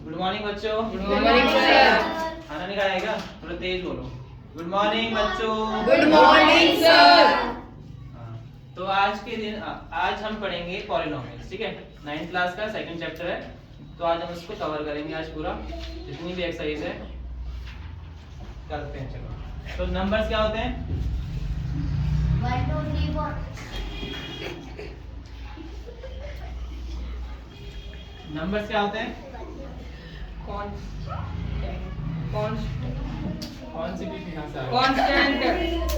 Good morning बच्चों। Good morning sir. खाना नहीं खाया क्या? थोड़ा तेज बोलो। गुड मॉर्निंग बच्चों। Good morning sir. हाँ, तो आज के दिन आज हम पढ़ेंगे पॉलिनोमियल्स, ठीक है। 9th क्लास का सेकंड चैप्टर है, तो आज हम इसको कवर करेंगे। आज पूरा जितनी भी एक्सरसाइज है करते हैं। चलो, तो नंबर्स क्या होते हैं? 1 2 3 4 नंबर्स क्या होते हैं? कौन सी भी यहाँ से आया?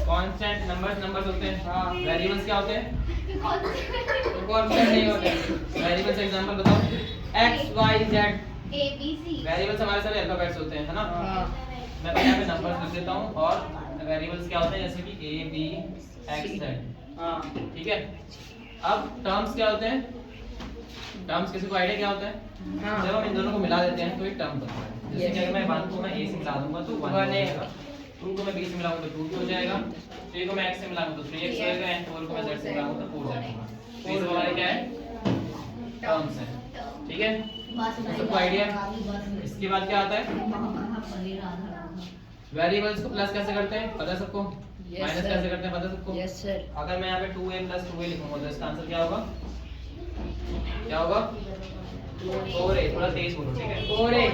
कांस्टेंट नंबर्स होते हैं। हाँ, वेरिएबल्स क्या होते हैं? कांस्टेंट नहीं होते। वेरिएबल्स एग्जांपल बताओ। x y z A B C variables हमारे सारे अल्फाबेट्स होते हैं, है ना? हाँ। मैं यहाँ पे नंबर्स लिख देता हूँ और वेरिएबल्स क्या होते हैं, जैसे कि a b x z। हाँ, ठीक है। अब टर्म्स क्या होते हैं? टर्म्स किसी को आइडिया क्या होता है? हाँ। जब हम इन दोनों को मिला देते हैं तो एक टर्म बनता है। जैसे कि अगर मैं 1 को मैं a से मिला दूंगा तो 1 हो जाएगा, 2 को मैं b से मिलाऊंगा तो 2 हो जाएगा, 3 को मैं x से मिलाऊंगा तो 3x होएगा, एंड 4 को मैं z से मिलाऊंगा तो 4z होगा। तो इस वाला क्या है? टर्म्स है, ठीक है। सबको आइडिया है? इसके बाद क्या आता है? वेरिएबल्स को प्लस कैसे करते हैं पता है सबको? Yes, minus sir. कैसे करते हैं पता है सबको? Yes sir. अगर मैं यहाँ पे 2a + 2a लिखूंगा तो इसका आंसर क्या होगा? क्या होगा? 4a। थोड़ा तेज बोलो, ठीक है। 4a।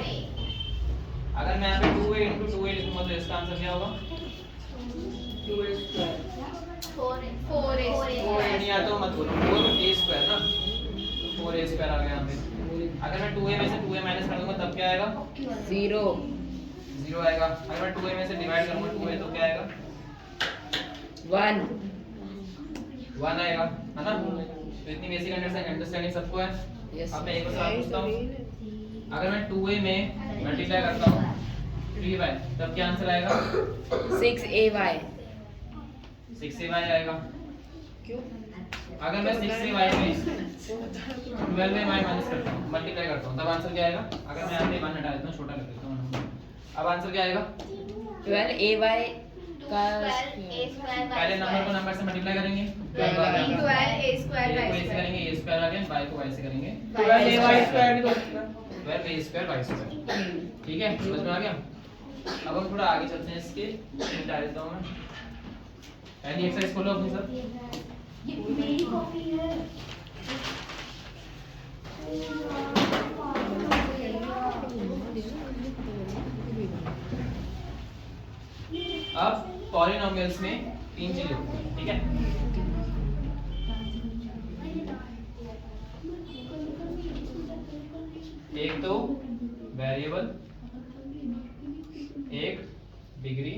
अगर मैं यहाँ पे 2a × 2a लिखूंगा तो इसका आंसर क्या होगा? 2a²। 4a नहीं आता तो मत बोलो, 4a² ना, 4a² आ गया यहाँ पे। अगर मैं 2a में से 2a माइनस कर दूंगा तब क्या आएगा? 0 0 आएगा। अगर मैं 2a में से डिवाइड करूंगा 2a तो क्या आएगा? 1 1 आएगा, है ना? तो इतनी बेसिक अंडरस्टैंडिंग सबको है। यस अब मैं एक और सवाल पूछता हूँ। अगर मैं 2a में मल्टीप्लाई करता हूँ 3y तब क्या आंसर आएगा? 6ay 6ay आएगा। क्यों? अगर मैं 6ay में 12y माइनस करता हूँ, मल्टीप्लाई करता हूँ, तब आंसर क्या आएगा? अगर मैं यहाँ पे 1 हटा देता हूँ, छोटा कर देता हूँ, अब आंसर क्या आएगा? 12ay का पहले नंबर को नंबर से मल्टीप्लाई करेंगे, 12 आ गया। 12a² a को a से करेंगे, a² आ गया, y को y से करेंगे, 12ay² 12a²y²। ठीक है, समझ में आ गया? अब हम थोड़ा आगे चलते हैं, इसके मिटा देता हूँ मैं। पहली एक्सरसाइज खोलो अपनी सब। मेरी कॉपी है। अब पॉलिनोमियल्स में 3 चीजें होती हैं, ठीक है। एक तो वेरिएबल, एक degree,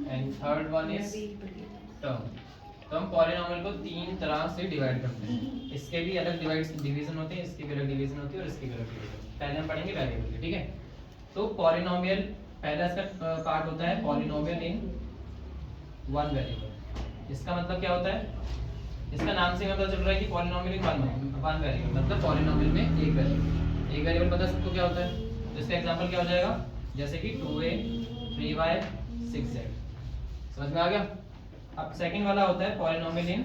and third one is term. तो हम पॉलिनोमियल को 3 तरह से डिवाइड करते हैं। इसके भी अलग डिवीजन होते हैं, इसके भी अलग डिवीजन होती है और इसके भी अलग डिवीजन। पहले हम पढ़ेंगे वेरिएबल के, ठीक है। तो पॉलिनोमियल पहला इसका पार्ट होता है पॉलिनोमियल इन 1 वेरिएबल। इसका मतलब क्या होता है? इसका नाम से पता चल रहा है कि पॉलिनोमियल इन 1 वेरिएबल, मतलब पॉलिनोमियल में एक वेरिएबल। एक वेरिएबल पता सबको क्या होता है? तो इसका एग्जांपल क्या हो जाएगा? जैसे कि 2a 3y 6z। समझ में आ गया? अब सेकंड वाला होता है पॉलिनोमियल इन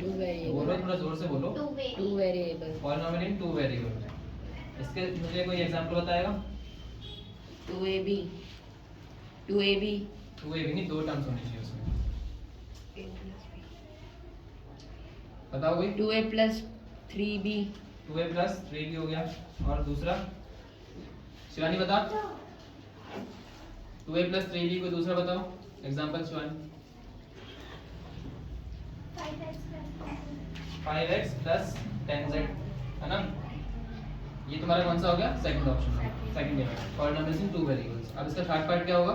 2 वेरिएबल बोलो, थोड़ा जोर से बोलो। 2 वेरिएबल पॉलिनोमियल इन 2 वेरिएबल। इसके मुझे कोई एग्जांपल बताएगा? 2ab 2a भी नहीं, 2 टर्म्स होने चाहिए उसमें। बताओ कोई। 2a + 3b 2a + 3b हो गया। और दूसरा शिवानी बता। 2a + 3b को दूसरा बताओ एग्जांपल शिवानी। 5x + 10z, है ना? ये तुम्हारा कौन सा हो गया? Second option, second divide polynomials in 2 variables. अब इसका थर्ड पार्ट क्या होगा?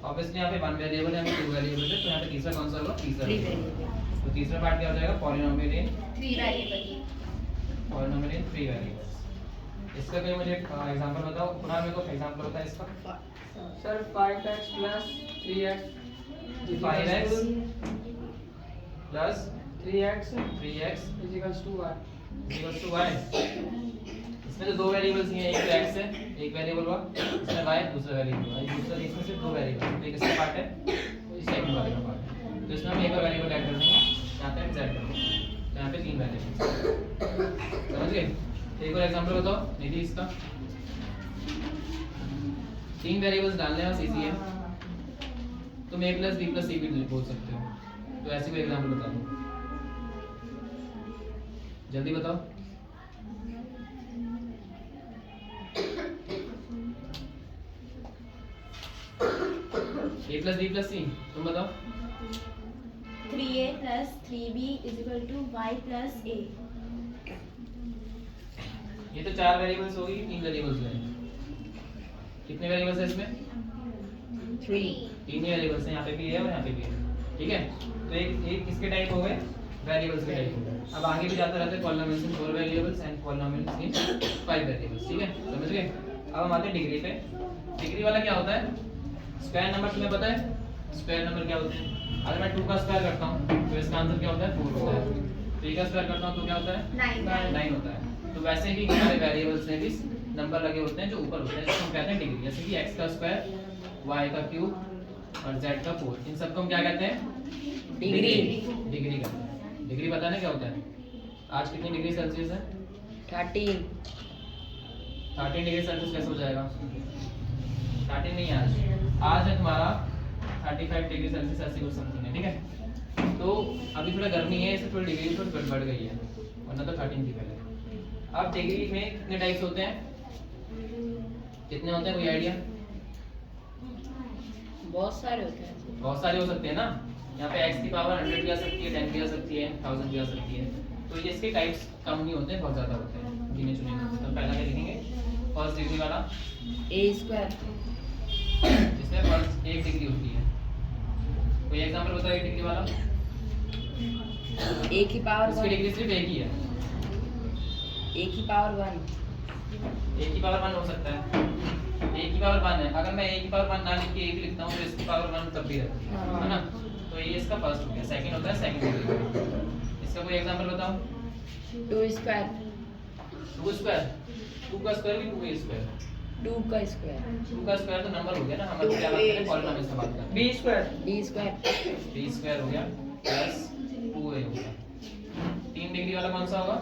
ऑब्वियसली यहाँ पे 1 वेरिएबल है, यहाँ पे 2 वेरिएबल है, तो यहाँ पे तीसरा कौन सा होगा? तीसरा 3 वेरिएबल। तो तीसरा पार्ट क्या हो जाएगा? पॉलिनोमियल इन 3 वेरिएबल। 3 वेरिएबल्स। इसका कोई मुझे एग्जांपल बताओ। पुनः मेरे को एग्जांपल बता इसका। Sir 5x + 3x 5x + 3x 3x = y। y। इसमें तो 2 वेरिएबल्स ही हैं, एक तो x है, एक वेरिएबल हुआ, इसमें y दूसरा वेरिएबल हुआ। ये दूसरा इसमें से 2 वेरिएबल, एक इसका पार्ट है, ये सेकंड वाले का पार्ट है। तो इसमें हम एक और वेरिएबल ऐड कर देंगे, यहाँ पे हम z कर देंगे, तो यहाँ पे 3 वेरिएबल्स। समझ गए? एक और एग्जांपल बताओ निधि इसका। 3 वेरिएबल्स डालने हैं, बस इजी है। तुम a plus b plus c भी बोल सकते हो। तो ऐसे कोई एग्जांपल बता दो, जल्दी बताओ। a plus b plus c, तुम बताओ। 3a plus 3b is equal to y plus a. ये तो 4 वेरिएबल्स होगी, 3 वेरिएबल्स हैं। कितने वेरिएबल्स हैं इसमें? 3. 3 ही वेरिएबल्स हैं, यहाँ पे भी है और यहाँ पे भी है। ठीक है, तो एक किसके टाइप हो गए? वेरिएबल्स के टाइप हो गए। अब आगे भी जाते रहते हैं polynomials in 4 variables and polynomials in 5 variables. ठीक है, समझ गए? अब हम आते हैं डिग्री पे। डिग्री वाला क्या होता है? स्क्वायर नंबर तुम्हें पता है? स्क्वायर नंबर क्या होते हैं? अगर मैं 2 का स्क्वायर करता हूँ तो इसका आंसर क्या होता है? 4 होता है। 3 का स्क्वायर करता हूँ तो क्या होता है? 9 होता है। तो वैसे ही हमारे वेरिएबल्स में भी नंबर लगे होते हैं जो ऊपर होते हैं, जिसको हम कहते हैं डिग्री। जैसे कि x का स्क्वायर, y का क्यूब और z का 4, इन सबको हम क्या कहते हैं? डिग्री. डिग्री कहते हैं। डिग्री पता है क्या होता है? आज कितनी डिग्री सेल्सियस है? 13. 13 डिग्री सेल्सियस कैसे हो जाएगा? 13 नहीं आज है तुम्हारा 35 डिग्री सेल्सियस, ऐसी कुछ समथिंग है। ठीक है, तो अभी थोड़ा गर्मी है, इससे थोड़ी डिग्री थोड़ी बढ़ गई है, वरना तो 13 थी पहले। अब डिग्री में कितने टाइप्स होते हैं? कितने होते हैं, कोई आइडिया? बहुत सारे होते हैं. बहुत सारे हो सकते हैं ना। यहाँ पे x की पावर 100 भी आ सकती है, 10 भी आ सकती है, 1000 भी आ सकती है। तो ये इसके टाइप्स कम नहीं होते, बहुत ज्यादा होते हैं, गिने चुने नहीं होते। तो पहला क्या लिखेंगे? फर्स्ट डिग्री वाला, a स्क्वायर. इसमें फर्स्ट 1 डिग्री होती है। कोई एग्जांपल बताओ 1 डिग्री वाला? a की पावर इसकी 1. डिग्री सिर्फ एक ही है। a की पावर 1. a की पावर 1 हो सकता है, a की पावर 1 है। अगर मैं a की पावर 1 ना लिख के a भी लिखता हूँ तो इसकी पावर 1 तब भी रहती है ना। तो ये इसका फर्स्ट हो गया। सेकंड होता है सेकंड डिग्री। इसका कोई एग्जांपल बताओ? 2 स्क्वायर. 2 स्क्वायर, 2 का स्क्वायर भी 2a स्क्वायर। 2 का स्क्वायर. 2 का स्क्वायर तो नंबर हो गया ना, हम क्या बात कर रहे हैं? पॉलिनोमियल से बात कर रहे b स्क्वायर. d square. हैं। b स्क्वायर हो गया प्लस 2a हो गया। 3 डिग्री वाला कौन सा होगा?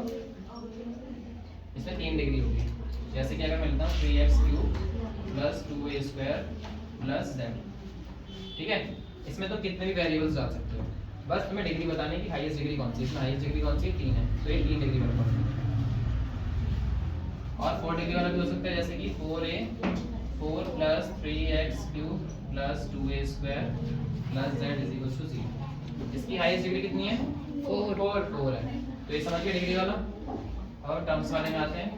इसमें 3 डिग्री होगी। जैसे कि अगर मैं लिखता हूँ 3x³ plus 2a square plus z। ठीक है, इसमें तो कितने भी वेरिएबल्स डाल सकते हो, बस तुम्हें डिग्री बताने की हाईएस्ट डिग्री कौन सी है। इसमें हाईएस्ट डिग्री कौन सी है? 3 है, तो ये 3 डिग्री वाला है। और 4 डिग्री वाला भी हो सकता है, जैसे कि 4 plus 3x³ plus 2a square plus z is equal to 0। इसकी हाईएस्ट डिग्री कितनी है? 4 है। तो ये समझ गए डिग्री वाला। और टर्म्स वाले में आते हैं।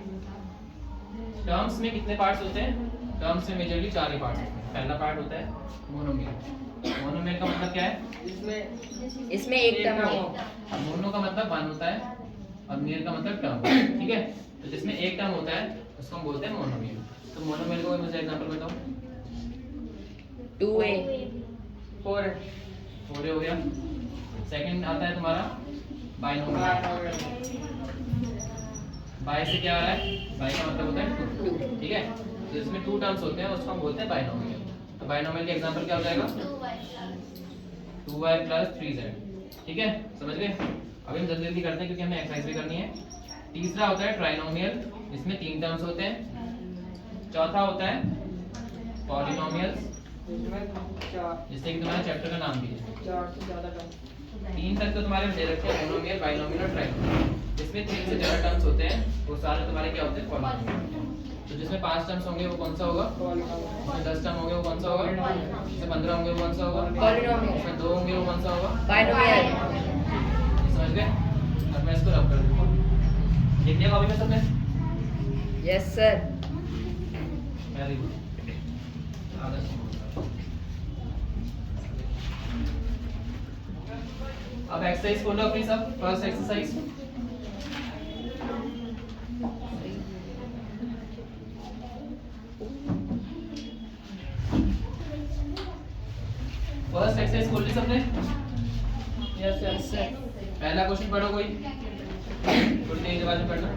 टर्म्स में कितने पार्ट्स होते हैं? टर्म्स में मेजरली 4 ही पार्ट्स होते हैं। पहला पार्ट होता है मोनोमियल। मोनोमियल का मतलब क्या है? इसमें एक टर्म है. मोनो का मतलब 1 होता है और मियल का मतलब टर्म। ठीक है, तो जिसमें एक टर्म होता है उसको हम बोलते हैं मोनोमियल। तो मोनोमियल को मुझे एग्जांपल बताओ। 2a. 4 हो गया। सेकंड आता है तुम्हारा बाइनोमियल। बाय से क्या आ रहा है? बाय का मतलब होता है 2। ठीक है, तो इसमें 2 टर्म्स होते हैं, उसको हम बोलते हैं बाइनोमियल। तो बाइनोमियल का एग्जांपल क्या हो जाएगा? 2y plus 3z। ठीक है, समझ गए? अभी हम जल्दी जल्दी करते हैं क्योंकि हमें एक्सरसाइज भी करनी है। तीसरा होता है ट्राइनोमियल, इसमें 3 टर्म्स होते हैं। चौथा होता है पॉलिनोमियल्स, इसमें 4 जिससे कि तुम्हारे चैप्टर का नाम भी है। 4 से ज्यादा टर्म. 3 तक तो तुम्हारे दे रखे हैं, मोनोमियल, बाइनोमियल और ट्राइनोमियल। जिसमें 3 से ज्यादा टर्म्स होते हैं वो सारे तुम्हारे क्या होते हैं? पॉलिनोमियल। तो जिसमें 5 टर्म्स होंगे वो कौन सा होगा? जिसमें 10 टर्म होंगे वो कौन सा होगा? जिसमें 15 होंगे वो कौन सा होगा? पॉलिनोमियल. जिसमें 2 होंगे वो कौन सा होगा? बाइनोमियल. ये समझ गए? अब मैं इसको रब कर दूंगा। लिख लिया कॉपी में सबने? Yes sir. Very good. अब एक्सरसाइज खोलो अपनी सब। फर्स्ट एक्सरसाइज खोल ली सबने? Yes yes sir. पहला क्वेश्चन पढ़ो कोई, थोड़ी तेज आवाज में पढ़ना।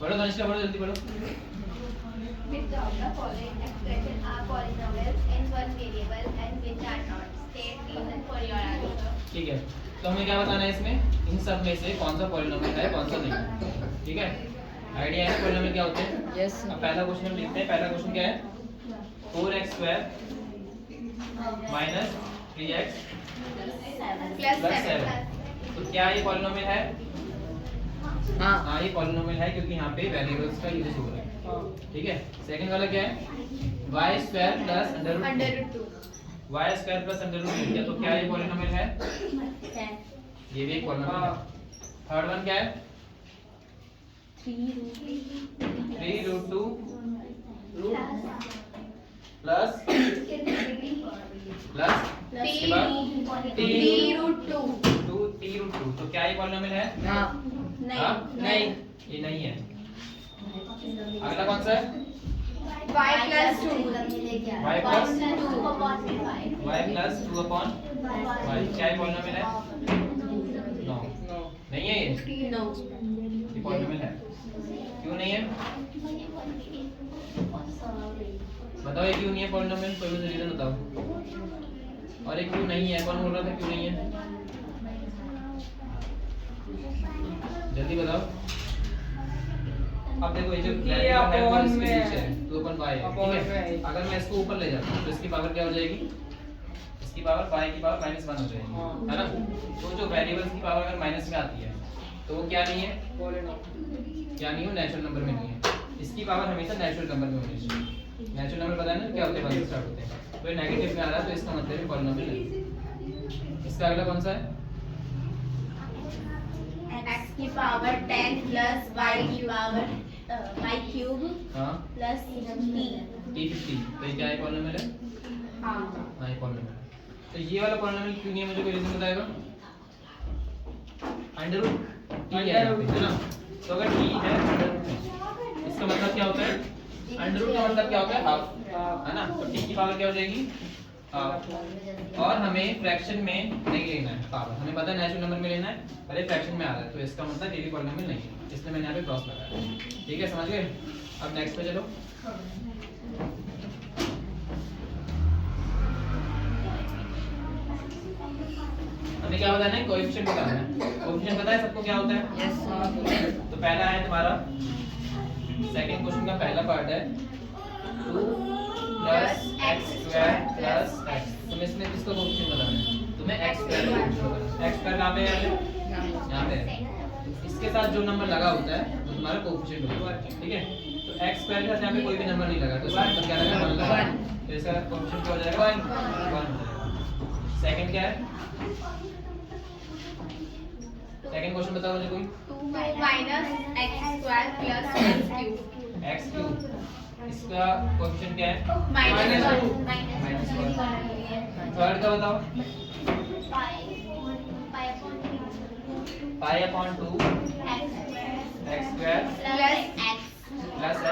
पढ़ो तनिष्का, पढ़ो जल्दी पढ़ो। Which of the following expressions are polynomials in one variable and which are not? State reason for your answer. ठीक है, तो हमें क्या बताना है इसमें, इन सब में से कौन सा पॉलिनोमियल है कौन सा नहीं है। ठीक है, आइडिया है ना पॉलिनोमियल क्या होते हैं। यस अब पहला क्वेश्चन हम लिखते हैं। पहला क्वेश्चन क्या है, 4x² माइनस 3x प्लस 7। तो क्या ये पॉलिनोमियल है? हाँ हाँ ये पॉलिनोमियल है, क्योंकि यहाँ पे वेरिएबल्स का यूज हो रहा है। हाँ ठीक है, सेकंड वाला क्या है, y² प्लस √2 y² प्लस √2। क्या तो क्या ये पॉलिनोमियल है? ये भी एक पॉलिनोमियल है। थर्ड वन क्या है, 3√2 प्लस इसके बाद t√2। तो क्या ये पॉलिनोमियल है? हाँ हाँ? नहीं ये नहीं है। अगला कौन सा है, y प्लस 2 अपॉन y। क्या ये पॉलिनोमियल है? नो, नो नहीं है ये पॉलिनोमियल है। क्यों नहीं है बताओ, ये क्यों नहीं है पॉलिनोमियल, कोई मुझे रीजन बताओ। और एक क्यों नहीं है, कौन बोल रहा था क्यों नहीं है, जल्दी बताओ। अब देखो ये जो क्योंकि है वो अपॉन इसके में नीचे है, 2/y है। अपॉन ठीक है, में। अगर मैं इसको ऊपर ले जाता हूं तो इसकी पावर क्या हो जाएगी, इसकी पावर y की पावर -1 हो जाएगी, हाँ। है ना। तो जो वेरिएबल्स की पावर अगर माइनस में आती है तो वो क्या नहीं है, पॉलिनोमियल क्या नहीं हो, नेचुरल नंबर में नहीं है। इसकी पावर हमेशा नेचुरल नंबर में होनी चाहिए। नेचुरल नंबर पता है ना क्या होते हैं, 1 से स्टार्ट होते हैं। तो ये नेगेटिव में आ रहा है तो इसका मतलब है पॉलिनोमियल है। इसका अगला कौन सा है, x की पावर 10 प्लस y की पावर y क्यूब हाँ प्लस t50। तो ये क्या है, पॉलिनोमियल है। हाँ हाँ ये पॉलिनोमियल है। तो ये वाला पॉलिनोमियल क्यों नहीं है, मुझे कोई रीजन बताएगा। अंडर रूट t है यहाँ पे, है ना। तो अगर t है अंडर रूट में, इसका मतलब क्या होता है, अंडर रूट का मतलब क्या होता है, हाफ, है ना। तो t की पावर क्या हो जाएगी, हाफ। और हमें फ्रैक्शन में नहीं लेना है पावर, हमें पता है नेचुरल नंबर में लेना है, पहले फ्रैक्शन में आ रहा है, तो इसका मतलब ये भी पॉलिनोमियल नहीं है, इसलिए मैंने यहाँ पे क्रॉस लगाया। ठीक है, समझ गए। अब नेक्स्ट पे चलो। हमें क्या बताना है, कोएफिशिएंट बताना है। कोएफिशिएंट पता है सबको क्या होता है। यस तो पहला है तुम्हारा, सेकंड क्वेश्चन का पहला पार्ट है 2 प्लस x² प्लस x। तुम्हें इसमें किसका कोएफिशिएंट बताना है, तुम्हें x² का कोएफिशिएंट बताना है। x² कहाँ पे है, यहाँ पे है। इसके साथ जो नंबर लगा होता है वो तुम्हारा कोएफिशिएंट होगा। ठीक है, तो x² के साथ यहाँ पे कोई भी नंबर नहीं लगा तो इसका मतलब क्या लगा, 1 लगा। तो इसका कोएफिशिएंट क्या हो जाएगा, 1 हो जाएगा। सेकंड क्या है, सेकंड क्वेश्चन बताओ मुझे कोई। x³ इसका कोएफिशिएंट क्या है, -2। थर्ड का बताओ, π/2 x² प्लस x।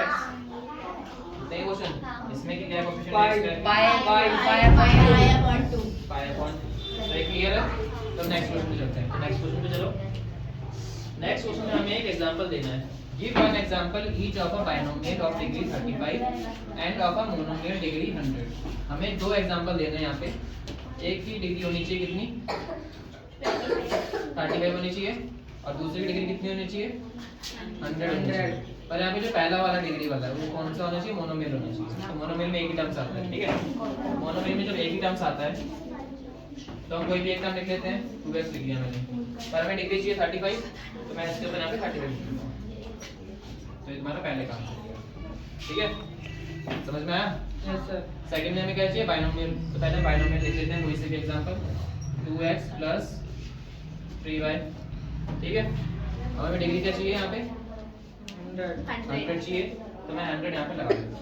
नहीं क्वेश्चन इसमें क्या कोएफिशिएंट है, x² तो ये क्लियर है। तो नेक्स्ट क्वेश्चन पे चलते हैं। तो नेक्स्ट क्वेश्चन पे चलो। नेक्स्ट क्वेश्चन में हमें एक एग्जांपल देना है। Give one example each of a binomial of degree 35 end of a monomial degree 100। हमें दो एग्जांपल देने हैं यहाँ पे। एक की डिग्री होनी चाहिए कितनी, 35 होनी चाहिए, और दूसरी की डिग्री कितनी होनी चाहिए, 100 होनी चाहिए। पर यहाँ पे जो पहला वाला डिग्री वाला है वो कौन सा होना चाहिए, मोनोमियल होना चाहिए। तो मोनोमियल में एक ही टर्म्स आता है। ठीक है, मोनोमियल में जब एक ही टर्म्स आता है तो हम कोई भी एक टर्म लिख लेते हैं। 2x लिख लिया मैंने, पर हमें डिग्री चाहिए 35, तो मैं इसके ऊपर यहाँ पे 35 लिख दूंगा। तो ये तुम्हारा पहले काम हो गया। ठीक है, समझ में आया। Yes sir. सेकंड में हमें क्या चाहिए, बायनोमियल। तो पहले बायनोमियल लिख लेते हैं कोई से भी एग्जांपल, 2x प्लस 3y। ठीक है, और हमें डिग्री क्या चाहिए यहाँ पे, 100 चाहिए, तो मैं 100 यहाँ पे लगा देता हूँ।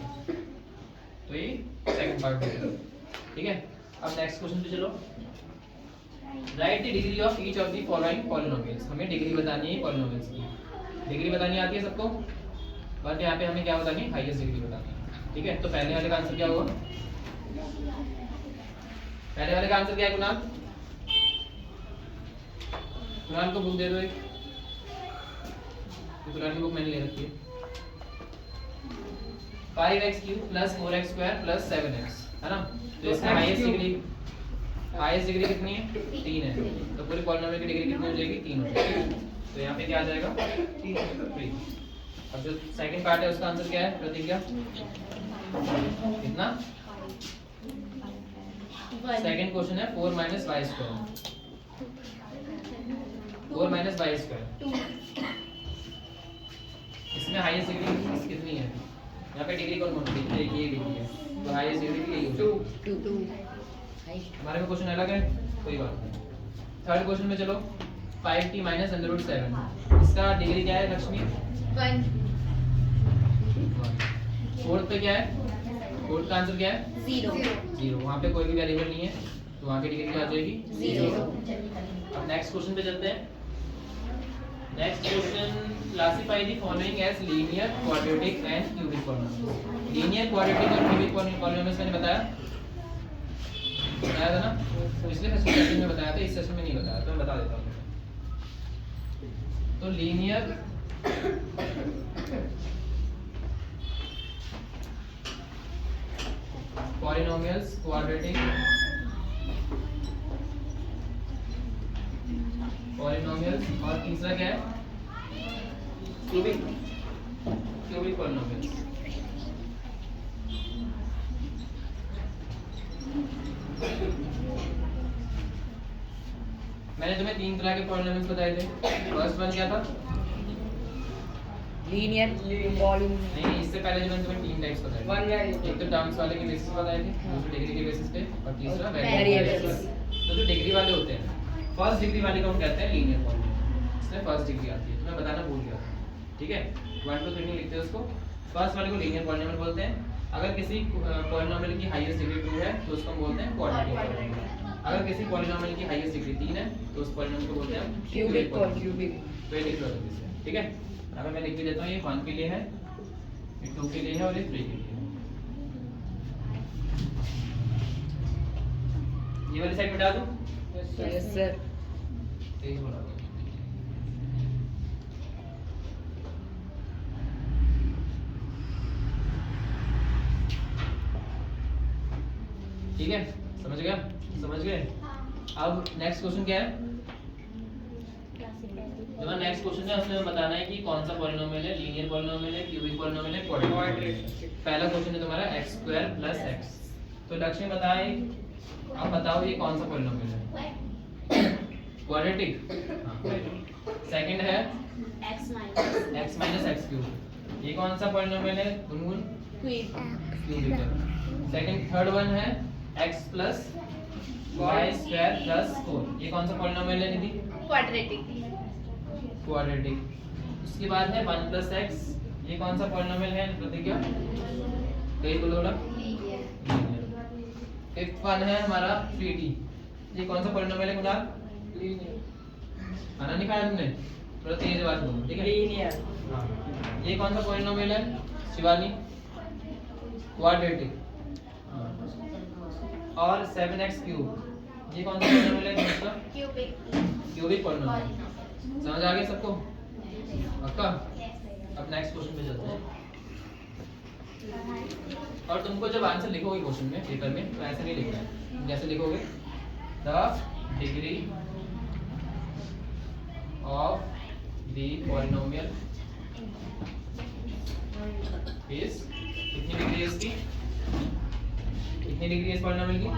तो ये सेकंड पार्ट हो गया। ठीक है, अब नेक्स्ट क्वेश्चन पे चलो। Right the degree of each of the following polynomials. हमें डिग्री बतानी है पॉलिनोमियल्स की। डिग्री बतानी आती है सबको, बट यहाँ पे हमें क्या बतानी है, हाईएस्ट डिग्री बतानी है। ठीक है, तो पहले वाले का आंसर क्या होगा, पहले वाले का आंसर क्या है कुणाल, कुणाल को बुक दे दो एक, कुणाल की बुक मैंने ले रखी है। 5x³ plus 4x² plus 7x, है ना। तो इसका हाईएस्ट डिग्री हाईएस्ट डिग्री कितनी है? 3 है, तो पूरे पॉलिनोमियल की डिग्री कितनी हो जाएगी? 3 हो जाएगी। तो यहाँ पे क्या आ जाएगा? 3। अब जो सेकंड पार्ट है उसका आंसर क्या है प्रतिज्ञा? कितना? सेकंड क्वेश्चन है 4 - y²। 4 - y²। इसमें हाईएस्ट डिग्री कितनी है? यहाँ पे डिग्री कौन सी है? ये डिग्री है, तो हाईएस्ट डिग्री यही होगी। 2 हमारे में क्वेश्चन अलग है, कोई बात नहीं। थर्ड क्वेश्चन में चलो 5t - √7, इसका डिग्री क्या है लक्ष्मी? 1 फोर्थ पे क्या है? फोर्थ का आंसर क्या है? 0 0। वहाँ पे कोई भी वेरिएबल नहीं है, तो वहाँ की डिग्री क्या आ जाएगी? 0 अब नेक्स्ट क्वेश्चन पे चलते हैं। Next question, classify the following as linear, quadratic and cubic polynomials. Linear, quadratic और क्यूबिक पॉलिनोमियल्स मैंने बताया था ना, पिछले सेशन में बताया था, इस सेशन में नहीं बताया, तो मैं बता देता हूँ। तो लीनियर पॉलिनोमियल्स, क्वाड्रेटिक पॉलिनोमियल्स, और तीसरा क्या है? Cubic polynomials. मैंने तुम्हें 3 तरह के पॉलिनोमियल्स बताए थे। फर्स्ट वन क्या था? लीनियर वॉल्यूम नहीं, इससे पहले जो मैंने तुम्हें 3 टाइप्स बताए थे। एक तो टर्म्स वाले के बेसिस पे बताए थे, दूसरे डिग्री के बेसिस पे, और तीसरा वेरिएबल के बेसिस पे। तो जो डिग्री वाले होते हैं, फर्स्ट डिग्री वाले को हम कहते हैं लीनियर पॉलिनोमियल। इसमें फर्स्ट डिग्री आती है, तो मैं बताना भूल गया था। ठीक है, 1 2 3 लिखते हैं उसको। फर्स्ट वाले को लीनियर पॉलिनोमियल बोलते हैं। अगर किसी पॉलिनोमियल की हाईएस्ट डिग्री 2 है तो उसको हम बोलते हैं क्वाड्रेटिक पॉलिनोमियल। अगर किसी पॉलिनोमियल की हाईएस्ट डिग्री 3 है तो उस पॉलिनोमियल को बोलते हैं क्यूबिक पॉलिनोमियल। तो ये लिख लो जल्दी से, ठीक है। अगर मैं लिख भी देता हूँ, ये 1 के लिए है, ये 2 के लिए है, और ये 3 के लिए है। ये वाली साइड मिटा दूं? यस सर तेज बोला दो। ठीक है, समझ गया? समझ गए? अब नेक्स्ट क्वेश्चन क्या है? जो नेक्स्ट क्वेश्चन है उसमें बताना है कि कौन सा पॉलिनोमियल है, लीनियर पॉलिनोमियल है, क्यूबिक पॉलिनोमियल है, क्वाड्रेटिक। पहला क्वेश्चन है तुम्हारा x² + x। तो लक्ष्य बताए, आप बताओ ये कौन सा पॉलिनोमियल है? क्वाड्रेटिक। सेकंड है x x - x³। ये कौन सा पॉलिनोमियल है गुनगुन? क्यूबिक है। सेकंड, थर्ड वन है x + y² + 4। ये कौन सा पॉलिनोमियल है निधि? क्वाड्रेटिक। उसके बाद है 1 + x। ये कौन सा पॉलिनोमियल है प्रतिज्ञा? कई बोलो ना। फिफ्थ वन है हमारा 3t। ये कौन सा पॉलिनोमियल है कुणाल? खाना नहीं खाया तुमने? थोड़ा तेज आवाज बोलो, ठीक है? हाँ। ये कौन सा पॉलिनोमियल है शिवानी? क्वाड्रेटिक। और 7x³ ये कौन सा पॉलिनोमियल है दोस्तों? Cubic polynomial. समझ आ गया सबको? पक्का? अब नेक्स्ट क्वेश्चन पे चलते हैं। और तुमको जब आंसर लिखोगे क्वेश्चन में पेपर में तो ऐसे नहीं लिखना है, जैसे लिखोगे the degree of the polynomial is, कितनी डिग्री है इसकी? कितनी डिग्री है इस पॉलिनोमियल की?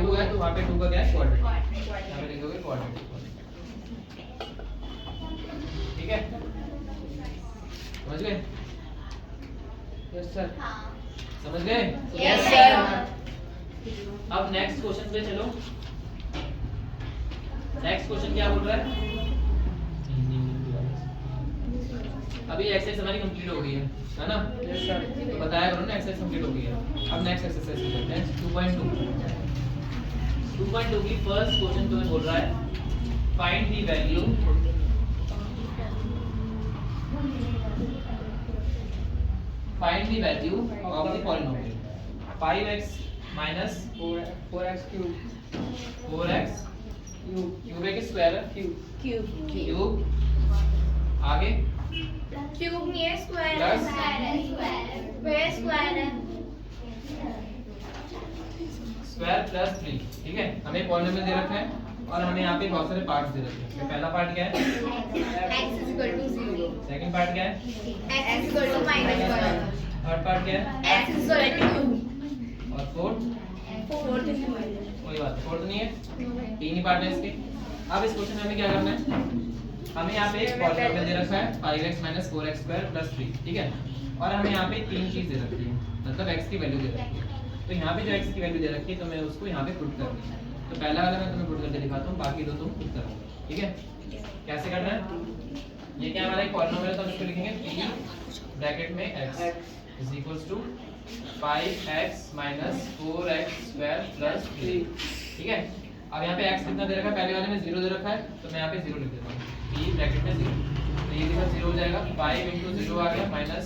2 है, तो वहाँ पे 2 का क्या है? क्वाड्रेटिक। यहाँ पे लिखोगे क्वाड्रेटिक। ठीक है, समझ गए? यस सर समझ गए? यस सर अब नेक्स्ट क्वेश्चन पे चलो। नेक्स्ट क्वेश्चन क्या बोल रहा है? अभी एक्सरसाइज हमारी कंप्लीट हो गई है ना? यस सर तो बताया करो ना, एक्सरसाइज कंप्लीट हो गई है। अब नेक्स्ट एक्सरसाइज करते हैं 2.2। 2.2 की फर्स्ट क्वेश्चन तुम्हें बोल रहा है find the value of the polynomial 5x - 4x³ 4x cube एक स्क्वायर है, क्यूब आगे क्यूब नहीं है, स्क्वायर Plus? है। स्क्वायर है। स्क्वायर प्लस 3, ठीक है। हमें पॉलिनोमियल दे रखा है और हमें यहाँ पे बहुत सारे पार्ट्स दे रखे हैं। तो पहला पार्ट क्या है? x is equal to 0, second part क्या है? x is equal to -1, third part क्या है? x is equal to 2, और फोर्थ? fourth is कोई बात नहीं, फोर्थ नहीं है, तीन ही पार्ट है इसके। अब इस क्वेश्चन में हमें क्या करना है? हमें यहाँ पे एक पॉलिनोमियल दे रखा है 5x - 4x² + 3, ठीक है। और हमें यहाँ पे तीन चीज दे रखी है, मतलब x की वैल्यू दे रखी है। तो यहाँ पे जो x की वैल्यू दे रखी है तो मैं उसको यहाँ पे पुट करनी है। तो पहला वाला मैं तुम्हें पुट करके दिखाता हूँ, बाकी दो तुम पुट करो, ठीक है। कैसे करना है? ये क्या हमारा एक पॉलिनोमियल है तो हम इसको लिखेंगे p ब्रैकेट में x is equals to 5x - 4x² + 3, ठीक है। अब यहाँ पे x कितना दे रखा है? पहले वाले में 0 दे रखा है तो मैं यहाँ पे 0 लिख देता हूँ, p ब्रैकेट में 0। तो ये भी सब 0 हो जाएगा, 5 × 0 आ गया माइनस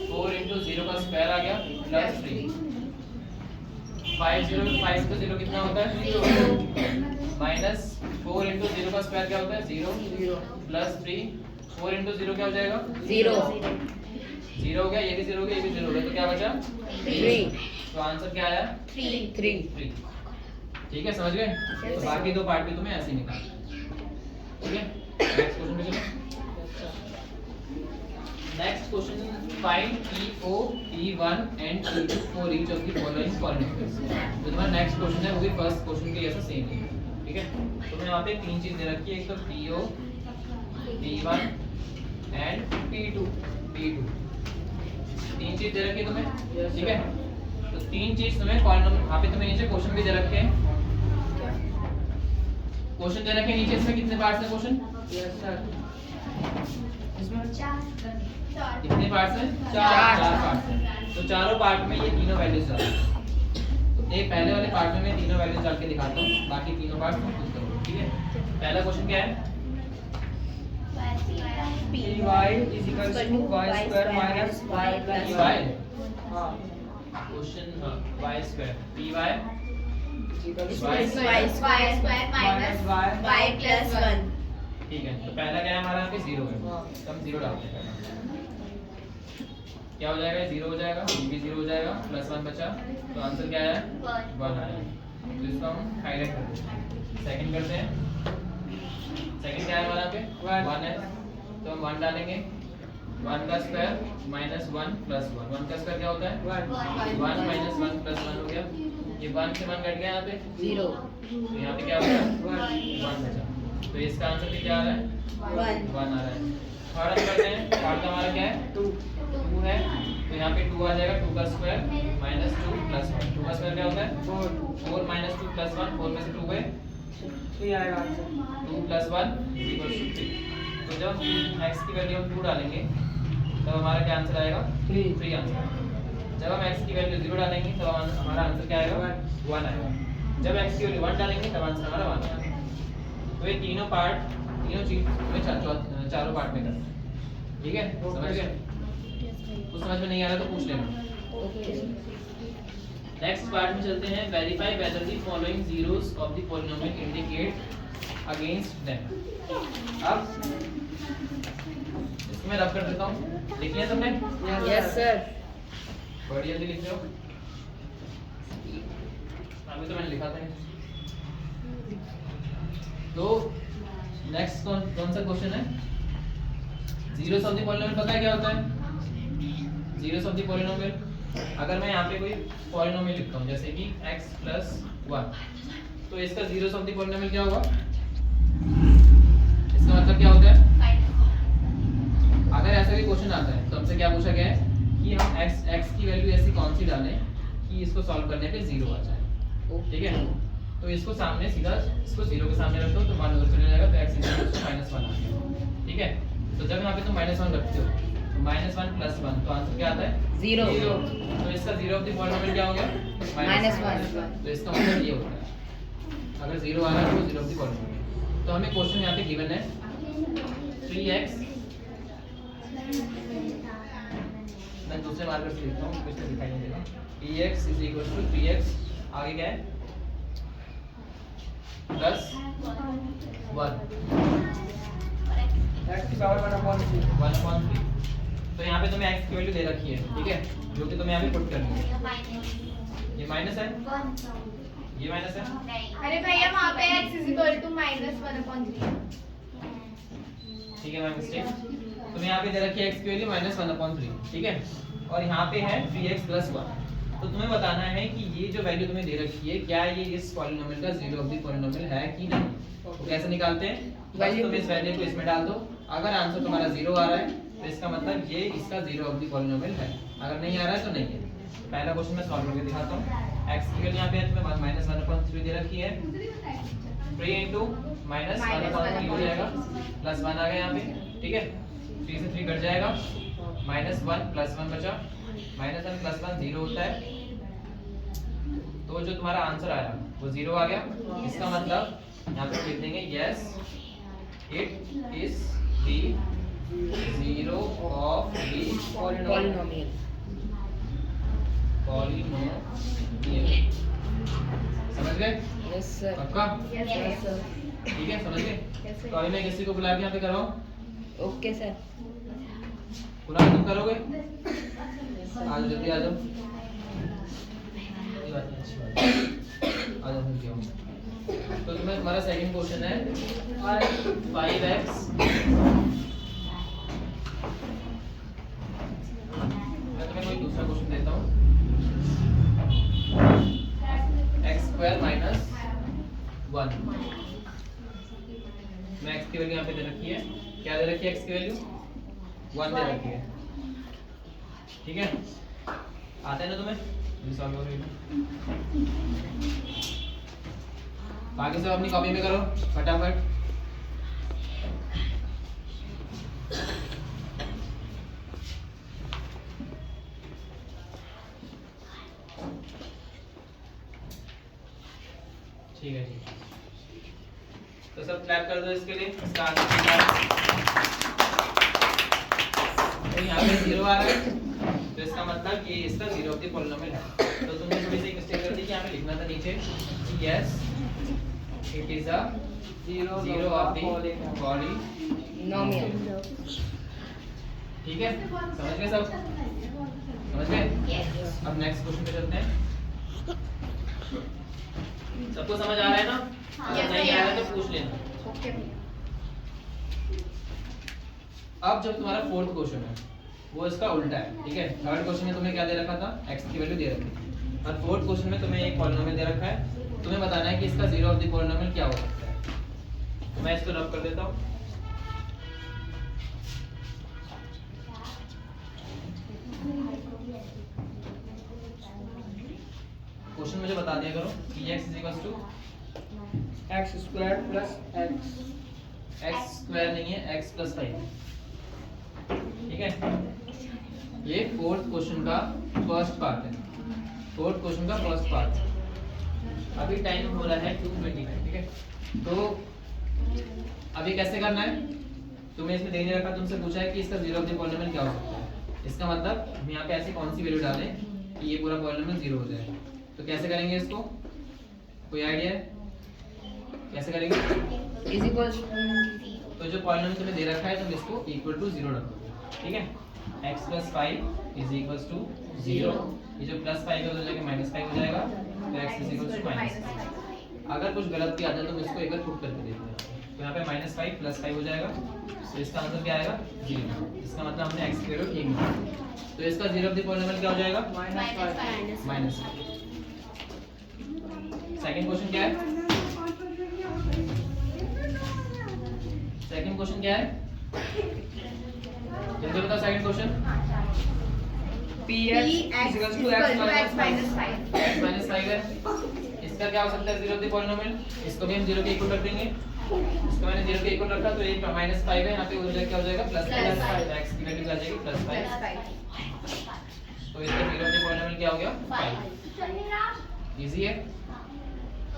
4 × 0 का स्क्वायर आ गया प्लस 3। 5 × 0 कितना होता है? 0 माइनस 4 × 0 का स्क्वायर क्या होता है? 0 प्लस 3 4 × 0 क्या हो जाएगा? 0 0 हो गया, ये भी 0 हो गया, ये भी 0 हो गया, तो क्या बचा? 3 तो आंसर क्या आया? 3। 3 ठीक है, समझ गए? तो बाकी दो पार्ट भी तुम्हें ऐसे ही निकालना है, ठीक है। नेक्स्ट क्वेश्चन पे चलो। Next question, find PO, P1 and P2 for each of the following polynomials। जो तुम्हारा नेक्स्ट क्वेश्चन है वो भी फर्स्ट क्वेश्चन के जैसा सेम है, ठीक है। तो मैं यहाँ पे तीन चीज दे रखी है, एक तो PO, P1 and P2। तीन चीज दे रखी है तुम्हें, ठीक है। तो तीन चीज तुम्हें पॉलिनोमियल, यहाँ पे तुम्हें नीचे क्वेश्चन भी दे रखे हैं, क्वेश्चन दे रखे हैं नीचे। इसमें कितने पार्ट्स हैं क्वेश्चन? Yes sir. इसमें कितने पार्ट्स हैं? चार पार्ट्स हैं। तो चारों पार्ट में ये तीनों वैल्यूज डाल दो। तो एक पहले वाले पार्ट में मैं तीनों वैल्यूज डाल के दिखाता हूँ, बाकी तीनों पार्ट तुम खुद करो, ठीक है। पहला क्वेश्चन क्या है? py = y² - y + y 1। हाँ। Question y² py y plus 1। ठीक है। तो पहला क्या है हमारा? यहाँ पे 0 है, हाँ। तो हम 0 डालते हैं। क्या हो जाएगा? 0 हो जाएगा, ये भी 0 हो जाएगा, प्लस 1 बचा, तो आंसर क्या आया? 1 आया। तो इसको हम हाईलाइट कर देते हैं। सेकंड करते हैं। सेकंड क्या है हमारा? पे 1 है, तो हम 1 डालेंगे। 1 का स्क्वायर माइनस 1 प्लस 1। 1 का स्क्वायर क्या होता है? 1 माइनस 1 प्लस 1 हो गया। ये 1 से 1 कट गया यहाँ पे, 0 तो यहाँ पे क्या हो गया? 1 बचा। तो इसका आंसर भी क्या आ रहा है? 1 आ रहा है। थर्ड हम करते हैं। थर्ड का हमारा क्या है? 2 है, तो यहाँ पे 2 आ जाएगा। 2 का स्क्वायर माइनस 2 प्लस 1। 2 का स्क्वायर क्या होता है? 4 माइनस 2 प्लस 1। 4 में से 2 गए, 3 आएगा आंसर। 2 प्लस 1 = 3। तो जब x की वैल्यू हम 2 डालेंगे तब हमारा क्या आंसर आएगा? 3 आंसर। जब हम x की वैल्यू 0 डालेंगे तब हमारा आंसर क्या आएगा? 1 आएगा। जब x की वैल्यू 1 डालेंगे तब आंसर हमारा 1 आएगा। तो ये तीनों पार्ट, तीनों चीज हमें चारों पार्ट में करना है, ठीक है। समझ गए? कुछ समझ में नहीं आ रहा तो पूछ लेना। नेक्स्ट पार्ट में चलते हैं। Verify whether the following zeros of the polynomial indicate against them. अब इसको मैं रब कर देता हूँ। लिख लिया सबने? Yes sir. बड़ी जल्दी लिख लो। अभी तो मैंने लिखा था। तो नेक्स्ट कौन सा क्वेश्चन है? जीरोस ऑफ द पॉलिनोमियल पता है क्या होता है? जीरोस ऑफ द पॉलिनोमियल, अगर मैं यहाँ पे कोई पॉलिनोमियल लिखता हूँ जैसे कि x + 1, तो इसका जीरोस ऑफ द पॉलिनोमियल क्या होगा? इसका मतलब क्या होता है? अगर ऐसा भी क्वेश्चन आता है तो हमसे क्या पूछा गया है कि हम x की वैल्यू ऐसी कौन सी डालें कि इसको सॉल्व करने पे 0 आ जाए, ठीक है। तो इसको सामने सीधा, इसको 0 के सामने रख दो तो 1 उधर चले जाएगा, तो x -1 आ गया, ठीक है। तो जब यहाँ पे तुम -1 रखते हो तो -1 + 1, तो आंसर क्या आता है? 0 तो इसका जीरो ऑफ द पॉलिनोमियल क्या हो गया? -1। तो इसका मतलब ये होता है अगर 0 आ रहा है तो 0 ऑफ द पॉलिनोमियल। तो हमें क्वेश्चन यहाँ पे गिवन है 3x, मैं दूसरे मार्कर से लिखता हूँ, कुछ दिखाई नहीं देगा। px = 3x, आगे क्या है? +1 x की पावर 1/3। तो यहाँ पे तुम्हें x की वैल्यू दे रखी है, ठीक है, जो कि तुम्हें यहाँ पे पुट करनी है। ये माइनस है, ये माइनस है, अरे भैया वहाँ पे x -1/3 ठीक है, माई मिस्टेक। तो यहाँ पे दे रखी है x की वैल्यू -1/3, ठीक है, और यहाँ पे है 3x + 1। तो तुम्हें बताना है कि ये जो वैल्यू तुम्हें दे रखी है क्या ये इस पॉलिनोमियल का जीरो ऑफ द पॉलिनोमियल है कि नहीं। तो कैसे निकालते हैं, बस तुम इस वैल्यू को इसमें डाल दो, अगर आंसर तुम्हारा 0 आ रहा है तो इसका मतलब ये इसका जीरो ऑफ द पॉलिनोमियल है, अगर नहीं आ रहा है तो नहीं है। तो पहला क्वेश्चन मैं सॉल्व करके दिखाता हूँ। x की वैल्यू यहाँ पे तुम्हें -1/3 दे रखी है, 3 * -1/3 हो जाएगा, +1 आ गया यहाँ पे, ठीक है, 3 से 3 कट जाएगा, -1 + 1 बचा, -1 + 1 0 होता है, तो जो तुम्हारा आंसर आया वो 0 आ गया। इसका मतलब यहाँ पे लिख देंगे yes it is the zero of the Polynomial. Polynomial. समझ गए Yes sir. पक्का? Yes sir. ठीक है, समझ गए। Yes sir. तो अभी मैं किसी को बुला के यहाँ पे करवाऊँ, Okay sir. पूरा तुम करोगे? आज जल्दी आ जाओ। ये बात नहीं, अच्छी बात है। आ जाओ जल्दी आओ। तो तुम्हें तुम्हारा सेकंड क्वेश्चन है 5x मैं तुम्हें कोई दूसरा क्वेश्चन देता हूँ। x² - 1 मैं x की वैल्यू यहाँ पे दे रखी है, क्या दे रखी है x की वैल्यू 1 दे रखी है, ठीक है, आता है ना तुम्हें, सॉल्व करो। बाकी सब अपनी कॉपी में करो फटाफट। ठीक है, ठीक है, तो सब क्लैप कर दो इसके लिए। इसका आंसर क्या है? तो यहाँ पे 0 आ रहा है, तो इसका मतलब ये इसका जीरो ऑफ द पॉलिनोमियल है। तो तुमने थोड़ी सी मिस्टेक कर दी कि यहाँ पे लिखना था नीचे yes it is a zero of the polynomial, ठीक है, समझ गए सब, समझ गए। अब नेक्स्ट क्वेश्चन पे चलते हैं। सबको समझ आ रहा है ना? अगर नहीं आ रहा है तो पूछ लेना। अब जब तुम्हारा फोर्थ क्वेश्चन है वो इसका उल्टा है, ठीक है। थर्ड क्वेश्चन में तुम्हें क्या दे रखा था, x की वैल्यू दे रखी थी, और फोर्थ क्वेश्चन में तुम्हें एक पॉलिनोमियल दे रखा है, तुम्हें बताना है कि इसका जीरो ऑफ द पॉलिनोमियल क्या हो सकता है। तो मैं इसको रब कर देता हूँ। क्वेश्चन मुझे बता दिया करो कि x = x² + x x square नहीं है, x + 5, ठीक है। ये फोर्थ क्वेश्चन का फर्स्ट पार्ट है, फोर्थ क्वेश्चन का फर्स्ट पार्ट। अभी टाइम हो रहा है 2:25, ठीक है। तो अभी कैसे करना है, तुम्हें इसमें देने रखा, तुमसे पूछा है कि इसका जीरो ऑफ द पॉलिनोमियल क्या हो सकता है। इसका मतलब हम यहाँ पे ऐसी कौन सी वैल्यू डालें कि ये पूरा पॉलिनोमियल 0 हो जाए। तो कैसे करेंगे इसको, कोई आइडिया है कैसे करेंगे? Is equals तो जो पॉलिनोमियल तुम्हें दे रखा है तुम इसको इक्वल टू 0 रखोगे, ठीक है। x + 5 = 0, ये जो +5 है उधर जाके -5 हो जाएगा, तो x = -5। अगर कुछ गलत भी आता है तो हम इसको एक बार पुट करके देखते हैं। तो यहाँ पे -5 + 5 हो जाएगा, तो इसका आंसर क्या आएगा 0। इसका मतलब हमने x की वैल्यू ठीक निकाली। तो इसका जीरो ऑफ द पॉलिनोमियल क्या हो जाएगा -5। सेकंड क्वेश्चन क्या है, सेकंड क्वेश्चन क्या है, जल्दी बताओ। सेकंड क्वेश्चन px = x - 5 है। इसका क्या हो सकता है जीरो ऑफ द पॉलिनोमियल, इसको भी हम 0 के इक्वल रख देंगे। इसको मैंने 0 के इक्वल रखा, तो ये -5 है, यहाँ पे उधर क्या हो जाएगा +5, x की वैल्यू क्या आ जाएगी +5। तो इसका जीरो ऑफ द पॉलिनोमियल क्या हो गया 5। इजी है,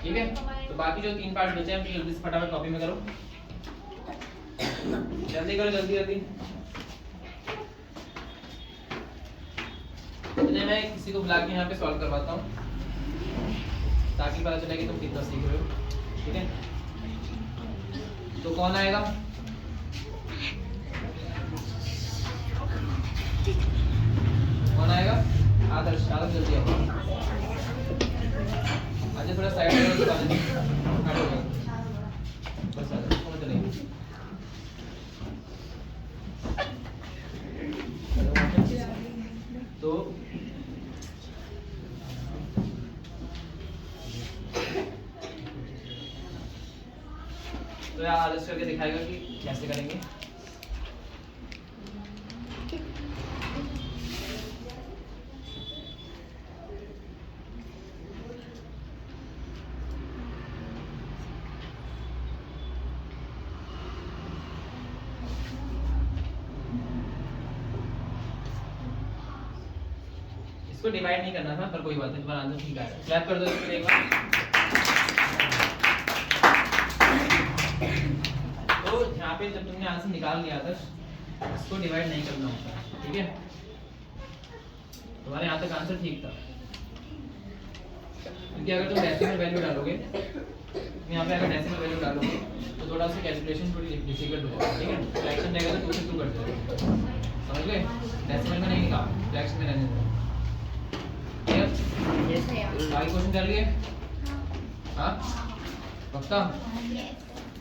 ठीक है। तो बाकी जो 3 पार्ट बचे हैं जल्दी से फटाफट कॉपी में करो, जल्दी करो, जल्दी जल्दी। चलिए मैं किसी को बुला के यहाँ पे सॉल्व करवाता हूँ ताकि पता चले कि तुम कितना सीख रहे हो, ठीक है। तो कौन आएगा, कौन आएगा? आदर्श, आदर्श जल्दी आओ। अच्छा थोड़ा साइड में निकाल दे बस आ जाओ समझ नहीं तो यार आलस करके दिखाएगा कि कैसे करेंगे। इसको डिवाइड नहीं करना था पर कोई बात नहीं, तुम्हारा आंसर ठीक आया। क्लैप कर दो इसको एक बार। तो यहाँ पे जब तुमने आंसर निकाल लिया था इसको डिवाइड नहीं करना होता, ठीक है। तुम्हारे यहाँ तक आंसर ठीक था, क्योंकि अगर तुम डेसिमल वैल्यू डालोगे, तुम यहाँ पे अगर डेसिमल वैल्यू डालोगे तो थोड़ा सा कैलकुलेशन थोड़ी डिफिकल्ट हो जाएगा, ठीक है। फ्रैक्शन रहेगा तो 2 से 2 कट जाएगा, समझ गए। डेसिमल में नहीं निकाल, फ्रैक्शन में रहने दो। आगे क्वेश्चन कर लिए? हाँ पक्का।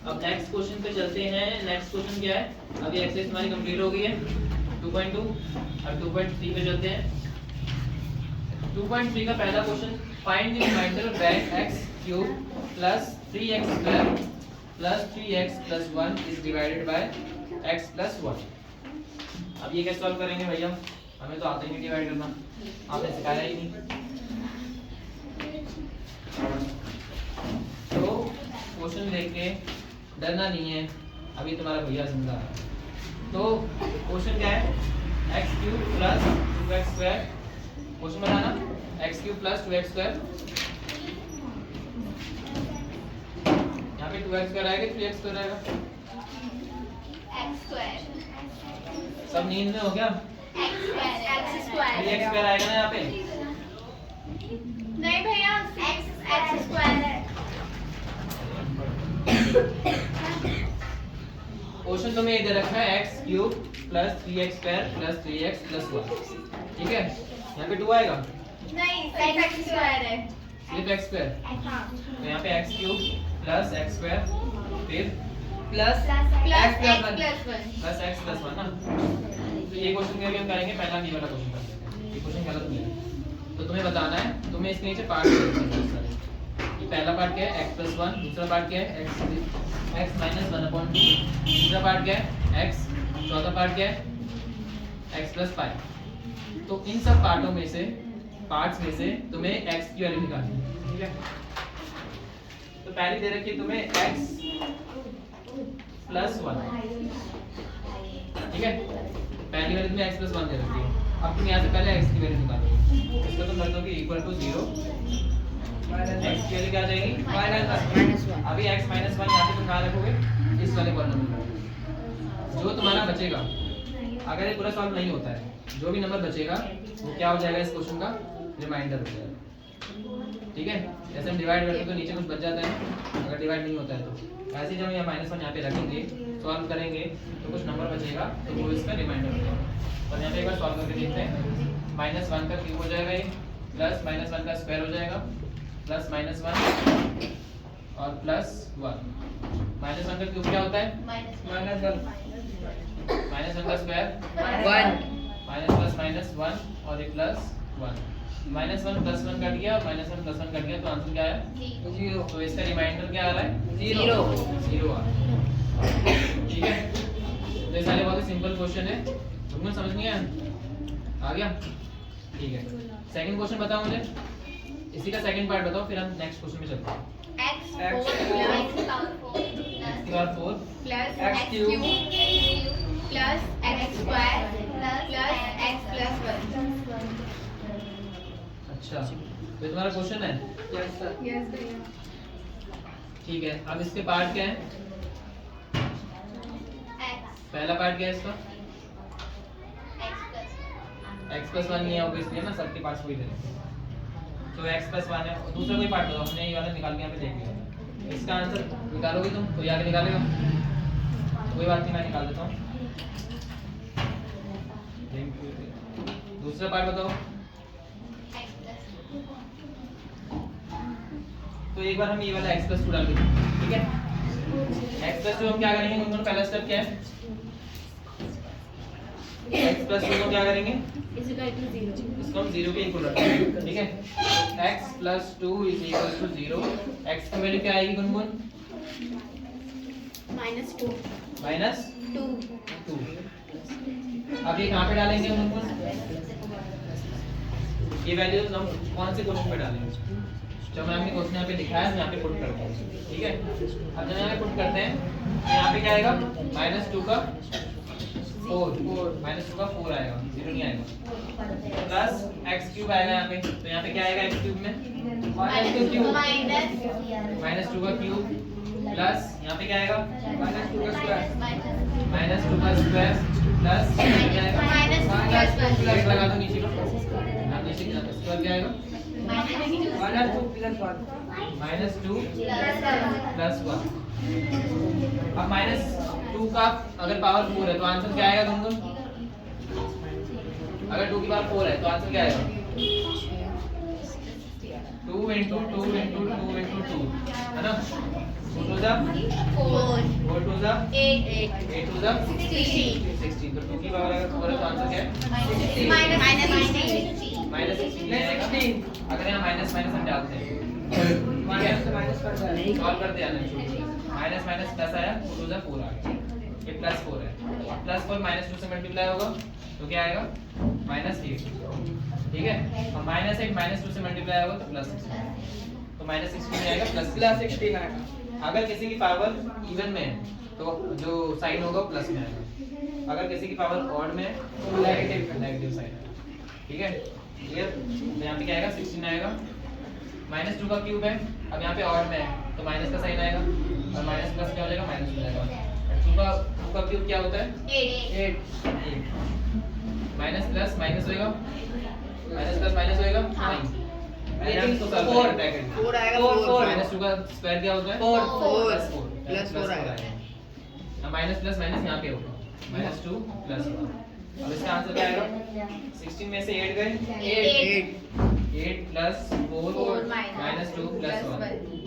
अब नेक्स्ट क्वेश्चन पे चलते हैं। नेक्स्ट क्वेश्चन क्या है? अभी एक्सरसाइज हमारी कंप्लीट हो गई है 2.2। अब 2.3 पे चलते हैं। 2.3 का पहला question, find the remainder of x³ plus 3x² plus 3x plus 1 is divided by x plus 1। अब ये कैसे सॉल्व करेंगे भैया? हमें तो आता ही नहीं डिवाइड करना, आपने सिखाया ही नहीं। तो क्वेश्चन लेके डरना नहीं है, अभी तुम्हारा भैया जिंदा है। तो क्वेश्चन क्या है? x³ plus 2x²। क्वेश्चन बनाना, x³ प्लस 2x²। यहाँ पे 2x² आएगा, 3x² आएगा। सब नींद में हो गया? x² 3x² आएगा ना यहाँ पे? नहीं भैया x² है। क्वेश्चन तो में इधर रखा है x³ plus 3x² plus 3x plus 1, ठीक है। यहाँ पे 2 आएगा, नहीं x² है, सिर्फ x²। हाँ तो यहाँ पे x³ प्लस x² फिर plus plus x x plus plus 1। Plus x plus 1 ना। तो ये क्वेश्चन के लिए हम करेंगे, पहला ये वाला क्वेश्चन करते हैं। ये क्वेश्चन गलत नहीं है, तो तुम्हें बताना है, तुम्हें इसके नीचे पार्ट करना है। ये पहला पार्ट क्या है? x plus 1। दूसरा पार्ट क्या है? x minus 1/2। तीसरा पार्ट क्या है? x। चौथा पार्ट क्या है? x plus 5। तो इन सब पार्ट्स में से तुम्हें x की वैल्यू निकालनी है, ठीक है। तो पहली दे रखी है तुम्हें x प्लस 1, ठीक है। पहली वैल्यू तुम्हें x प्लस 1 दे रखी है। अब तुम यहाँ से पहले x की वैल्यू निकालोगे, इसको तुम रख दोगे इक्वल टू 0। x की वैल्यू क्या आ जाएगी? -1। अभी x माइनस 1 यहाँ पे तुम कहाँ रखोगे? इस वाले कॉलम में। जो तुम्हारा बचेगा, अगर ये पूरा सॉल्व नहीं होता है, जो भी नंबर बचेगा वो क्या हो जाएगा? इस क्वेश्चन का रिमाइंडर हो जाएगा, ठीक है। जैसे हम डिवाइड करते हैं तो नीचे कुछ बच जाता है, अगर डिवाइड नहीं होता है तो ऐसे ही जब हम -1 यहाँ पे रखेंगे, सॉल्व करेंगे तो कुछ नंबर बचेगा तो वो इसका रिमाइंडर हो जाएगा। और यहाँ पे एक बार सॉल्व करके देखते हैं। -1 का क्यूब हो जाएगा ये, प्लस -1 का स्क्वायर हो जाएगा, प्लस -1 और प्लस 1। -1 का क्यूब क्या होता है? -1 -1 का स्क्वायर 1 -1 और एक प्लस 1। -1 प्लस 1 कट गया और -1 प्लस 1 कट गया, तो आंसर क्या है? 0। तो इसका रिमाइंडर क्या आ रहा है? 0। 0 आ रहा है, ठीक है। तो ये सारे बहुत ही सिंपल क्वेश्चन है, तुमको समझ नहीं आया? आ गया, ठीक है। सेकंड क्वेश्चन बताओ मुझे, इसी का सेकंड पार्ट बताओ, फिर हम नेक्स्ट क्वेश्चन में चलते हैं। x4 plus x³ plus x² plus x plus 1। अच्छा, तो तुम्हारा क्वेश्चन है, यस सर। यस भैया। ठीक है। अब इसके पार्ट क्या है? पहला पार्ट क्या है इसका? x प्लस 1 नहीं है ऑब्वियसली, है ना, सबके पास वही है। तो x प्लस 1 है। दूसरा कोई पार्ट बताओ, हमने ये वाला निकाल के यहाँ पे देख लिया। इसका आंसर निकालोगे तुम? कोई आगे निकालेगा? कोई बात नहीं, मैं निकाल देता हूँ। दूसरा पार्ट बताओ। तो एक बार हम ये वाला x + 2 डाल देंगे, ठीक है। x + 2 हम क्या करेंगे, उनका पहला स्टेप क्या है, x + 2 को क्या करेंगे, इक्वल टू 0, इसको हम 0 के इक्वल रखेंगे, ठीक है। x + 2 = 0, x की वैल्यू क्या आएगी गुनगुन, -2 -2। अब ये कहाँ पे डालेंगे गुनगुन, ये वैल्यूज हम कौन से क्वेश्चन पे डालेंगे, जो मैम ने क्वेश्चन यहाँ पे दिखाया है यहाँ पे पुट करते हैं, ठीक है। अब जब यहाँ पे पुट करते हैं तो यहाँ पे क्या आएगा, -2 का 4, -2 का 4 आएगा, 0 नहीं आएगा, प्लस x³ आएगा यहाँ पे, तो यहाँ पे क्या आएगा x³ में, -2 का क्यूब, प्लस यहाँ पे क्या आएगा, -2 का स्क्वायर, प्लस क्या आएगा, प्लस लगा दो नीचे को, नीचे इसके बाद क्या आएगा, -2 + 1। अब -2 का अगर पावर 4 है तो आंसर क्या आएगा गुनगुन, अगर 2 की पावर 4 है तो आंसर क्या आएगा, 2 × 2 × 2 × 2 है ना, 2 to the 4, 4 to the 8, 8 to the 16, तो 2 की पावर अगर 4 है तो आंसर क्या है, -16 आएगा। अगर यहाँ माइनस हम डालते हैं सॉल्व करते हैं माइनस प्लस आया, 2 to the 4 आ गया, ये +4 है, +4 -2 से मल्टीप्लाई होगा तो क्या आएगा, -8, ठीक है। अब -8 -2 से मल्टीप्लाई होगा तो +16, तो -16 आएगा, +16 आएगा। अगर किसी की पावर इवन में है तो जो साइन होगा प्लस में आएगा, अगर किसी की पावर ऑड में है तो नेगेटिव साइन आएगा, ठीक है। क्लियर, तो यहाँ पे क्या आएगा, 16 आएगा, -2 का क्यूब है, अब यहाँ पे ऑड में है तो माइनस का साइन आएगा और माइनस प्लस क्या हो जाएगा, माइनस हो जाएगा। 2 का क्यूब क्या होता है, 8, माइनस प्लस माइनस होएगा, माइनस प्लस माइनस होएगा, नहीं हम इसको सॉल्व करेंगे ब्रैकेट 4 आएगा, -2 का स्क्वायर क्या होता है, 4 प्लस 4 आएगा, अब माइनस प्लस माइनस यहाँ पे होगा, -2 + 1। अब इसका आंसर क्या आएगा, 16 में से 8 गए, 8 + 4 -2 + 1,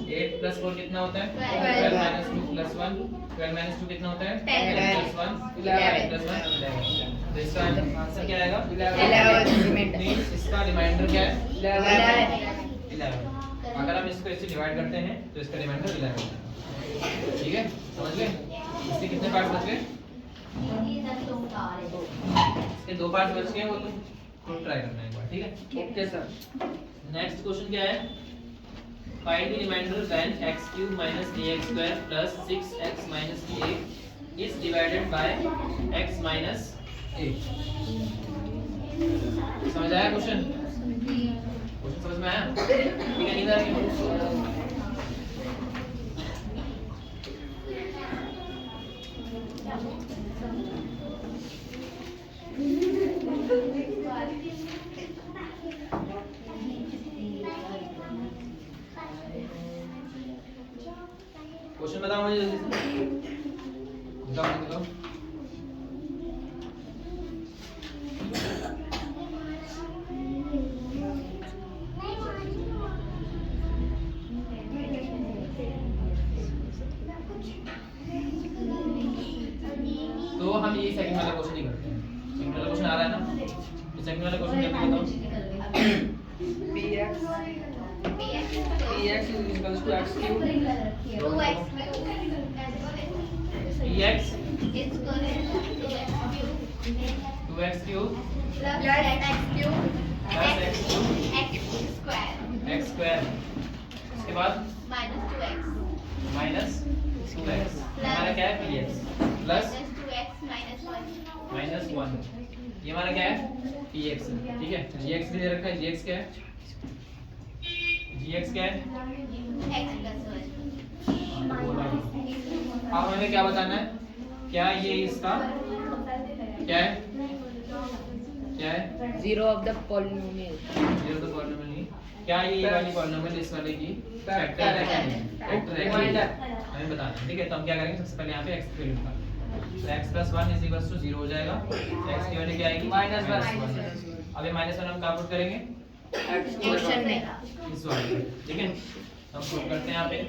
8 + 4 कितना होता है, 12 - 2 + 1, 12 - 2 कितना होता है, 10 + 1 11 + 1 11। तो इसका आंसर क्या आएगा, 11 मींस इसका रिमाइंडर क्या है, 11। अगर हम इसको इससे डिवाइड करते हैं तो इसका रिमाइंडर 11 है, ठीक है, समझ गए। इसके कितने पार्ट बच गए, इसके 2 पार्ट बच गए, वो तुम ट्राई करना एक बार, ठीक है। Okay sir. नेक्स्ट क्वेश्चन क्या है, find the remainder when x³ - ax² + 6x - a is divided by x - a। समझ आया क्वेश्चन समझ में आया, ठीक है, नहीं आ रही क्वेश्चन बताओ मुझे जल्दी से, बताओ। तो हम ये सेकंड वाला क्वेश्चन ही करते हैं, सेकंड वाला क्वेश्चन आ रहा है ना, तो सेकंड वाला क्वेश्चन क्या बताओ, px = x³ px x², इसके बाद -2x, हमारा क्या है, px प्लस -1, ये हमारा क्या है, px, ठीक है। gx भी दे रखा है, gx क्या है, अब हमें क्या बताना है, क्या ये इसका क्या है, 0 of the polynomial, 0 तो पॉलिनोमियल नहीं, क्या ये वाली पॉलिनोमियल इस वाले की फैक्टर है क्या नहीं, फैक्टर है हमें बताना है, ठीक है। तो हम क्या करेंगे, सबसे पहले यहाँ पे x की वैल्यू निकालेंगे, तो x + 1 = 0 हो जाएगा, x की वैल्यू क्या आएगी, -1। अब ये -1 हम कहाँ पुट करेंगे, क्वेश्चन में इस वाले, ठीक है। हम पुट करते हैं यहाँ पे a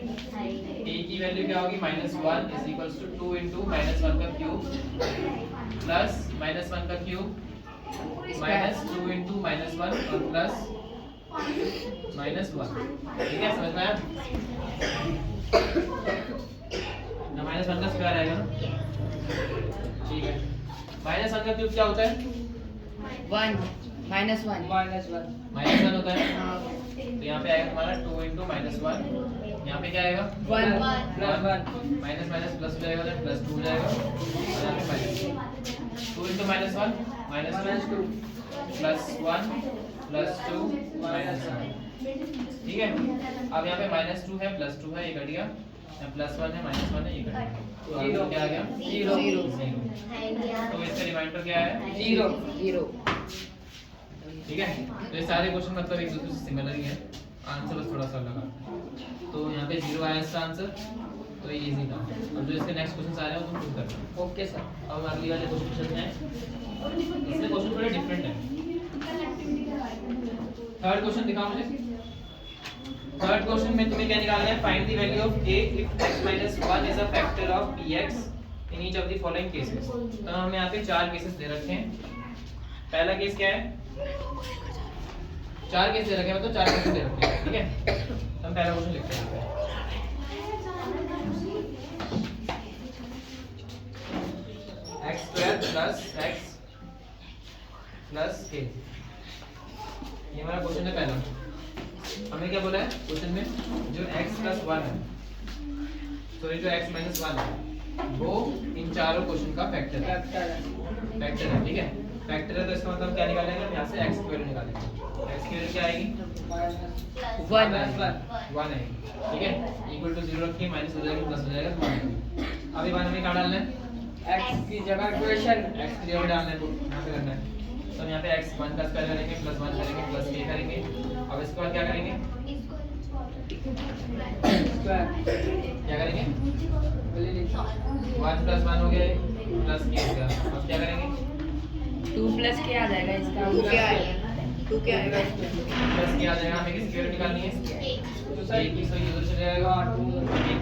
की वैल्यू क्या होगी -1 इज इक्वल्स टू 2 इंटू -1 का क्यूब प्लस -1 का क्यूब -2 इंटू -1 और प्लस -1। ठीक है, समझ में आया? ना -1 का स्क्वायर आएगा ना। ठीक है, -1 का क्यूब क्या होता है? 1 -1 -1 -1 होता है। हाँ, तो यहाँ पे आएगा हमारा 2 इंटू -1, यहाँ पे क्या आएगा 1 +1 माइनस माइनस प्लस हो जाएगा, तो प्लस 2 हो जाएगा और यहाँ पे माइनस 2 इंटू -1 -2 प्लस 1 प्लस 2 -1। ठीक है, अब यहाँ पे -2 है प्लस 2 है, ये कट गया, यहाँ +1 है -1 है, ये कट गया, तो आंसर क्या आ गया? 0 तो इसका रिमाइंडर क्या है? 0 0। ठीक है, तो ये सारे क्वेश्चन मतलब एक दूसरे से सिमिलर ही है, आंसर बस थोड़ा सा लगा। तो यहाँ पे 0 आया इसका आंसर, तो ये इजी था। अब जो इसके नेक्स्ट क्वेश्चन आ रहे हैं वो तुम खुद करना। Okay sir. अब अगली वाले क्वेश्चन हैं, इसमें क्वेश्चन थोड़े डिफरेंट है। थर्ड क्वेश्चन दिखाओ मुझे। थर्ड क्वेश्चन में तुम्हें क्या निकालना है? Find the value of a if x - 1 is a factor of px in each of the following cases। तो हमें यहाँ पे 4 केसेस दे रखे हैं। पहला केस क्या है? 4 केस दे रखे हैं, मतलब 4 केस दे रखे हैं। ठीक है, हम पहला क्वेश्चन लिखते हैं यहाँ पे। x² + x + k, ये हमारा क्वेश्चन है पहला। हमें क्या बोला है क्वेश्चन में? जो x + 1 है, सॉरी जो x - 1 है, वो इन चारों क्वेश्चन का फैक्टर है। फैक्टर है, ठीक है, फैक्टर है, तो इसका मतलब क्या निकालेंगे हम यहाँ से x की वैल्यू निकालेंगे। x की वैल्यू क्या आएगी? 1 1 है, ठीक है, इक्वल टू 0 रखिए, माइनस हो जाएगा, प्लस हो जाएगा, तो 1 आएगा। अब ये 1 हमें कहाँ डालना है? x की जगह इक्वेशन x की जगह डालना है, तो यहाँ पे करना है। तो हम यहाँ पे x 1 का स्क्वायर करेंगे, +1 करेंगे, प्लस k करेंगे। अब इसके बाद क्या करेंगे? स्क्वायर क्या करेंगे? बोले लिखो 1 + 1 हो गया, प्लस k हो गया। अब क्या करेंगे? 2 प्लस क्या आ जाएगा इसका? 2 क्या आएगा? 2 क्या आएगा इसमें? प्लस k आ जाएगा, हमें किसकी वैल्यू निकालनी है? तो a सर की, सो ये उधर चले जाएगा, a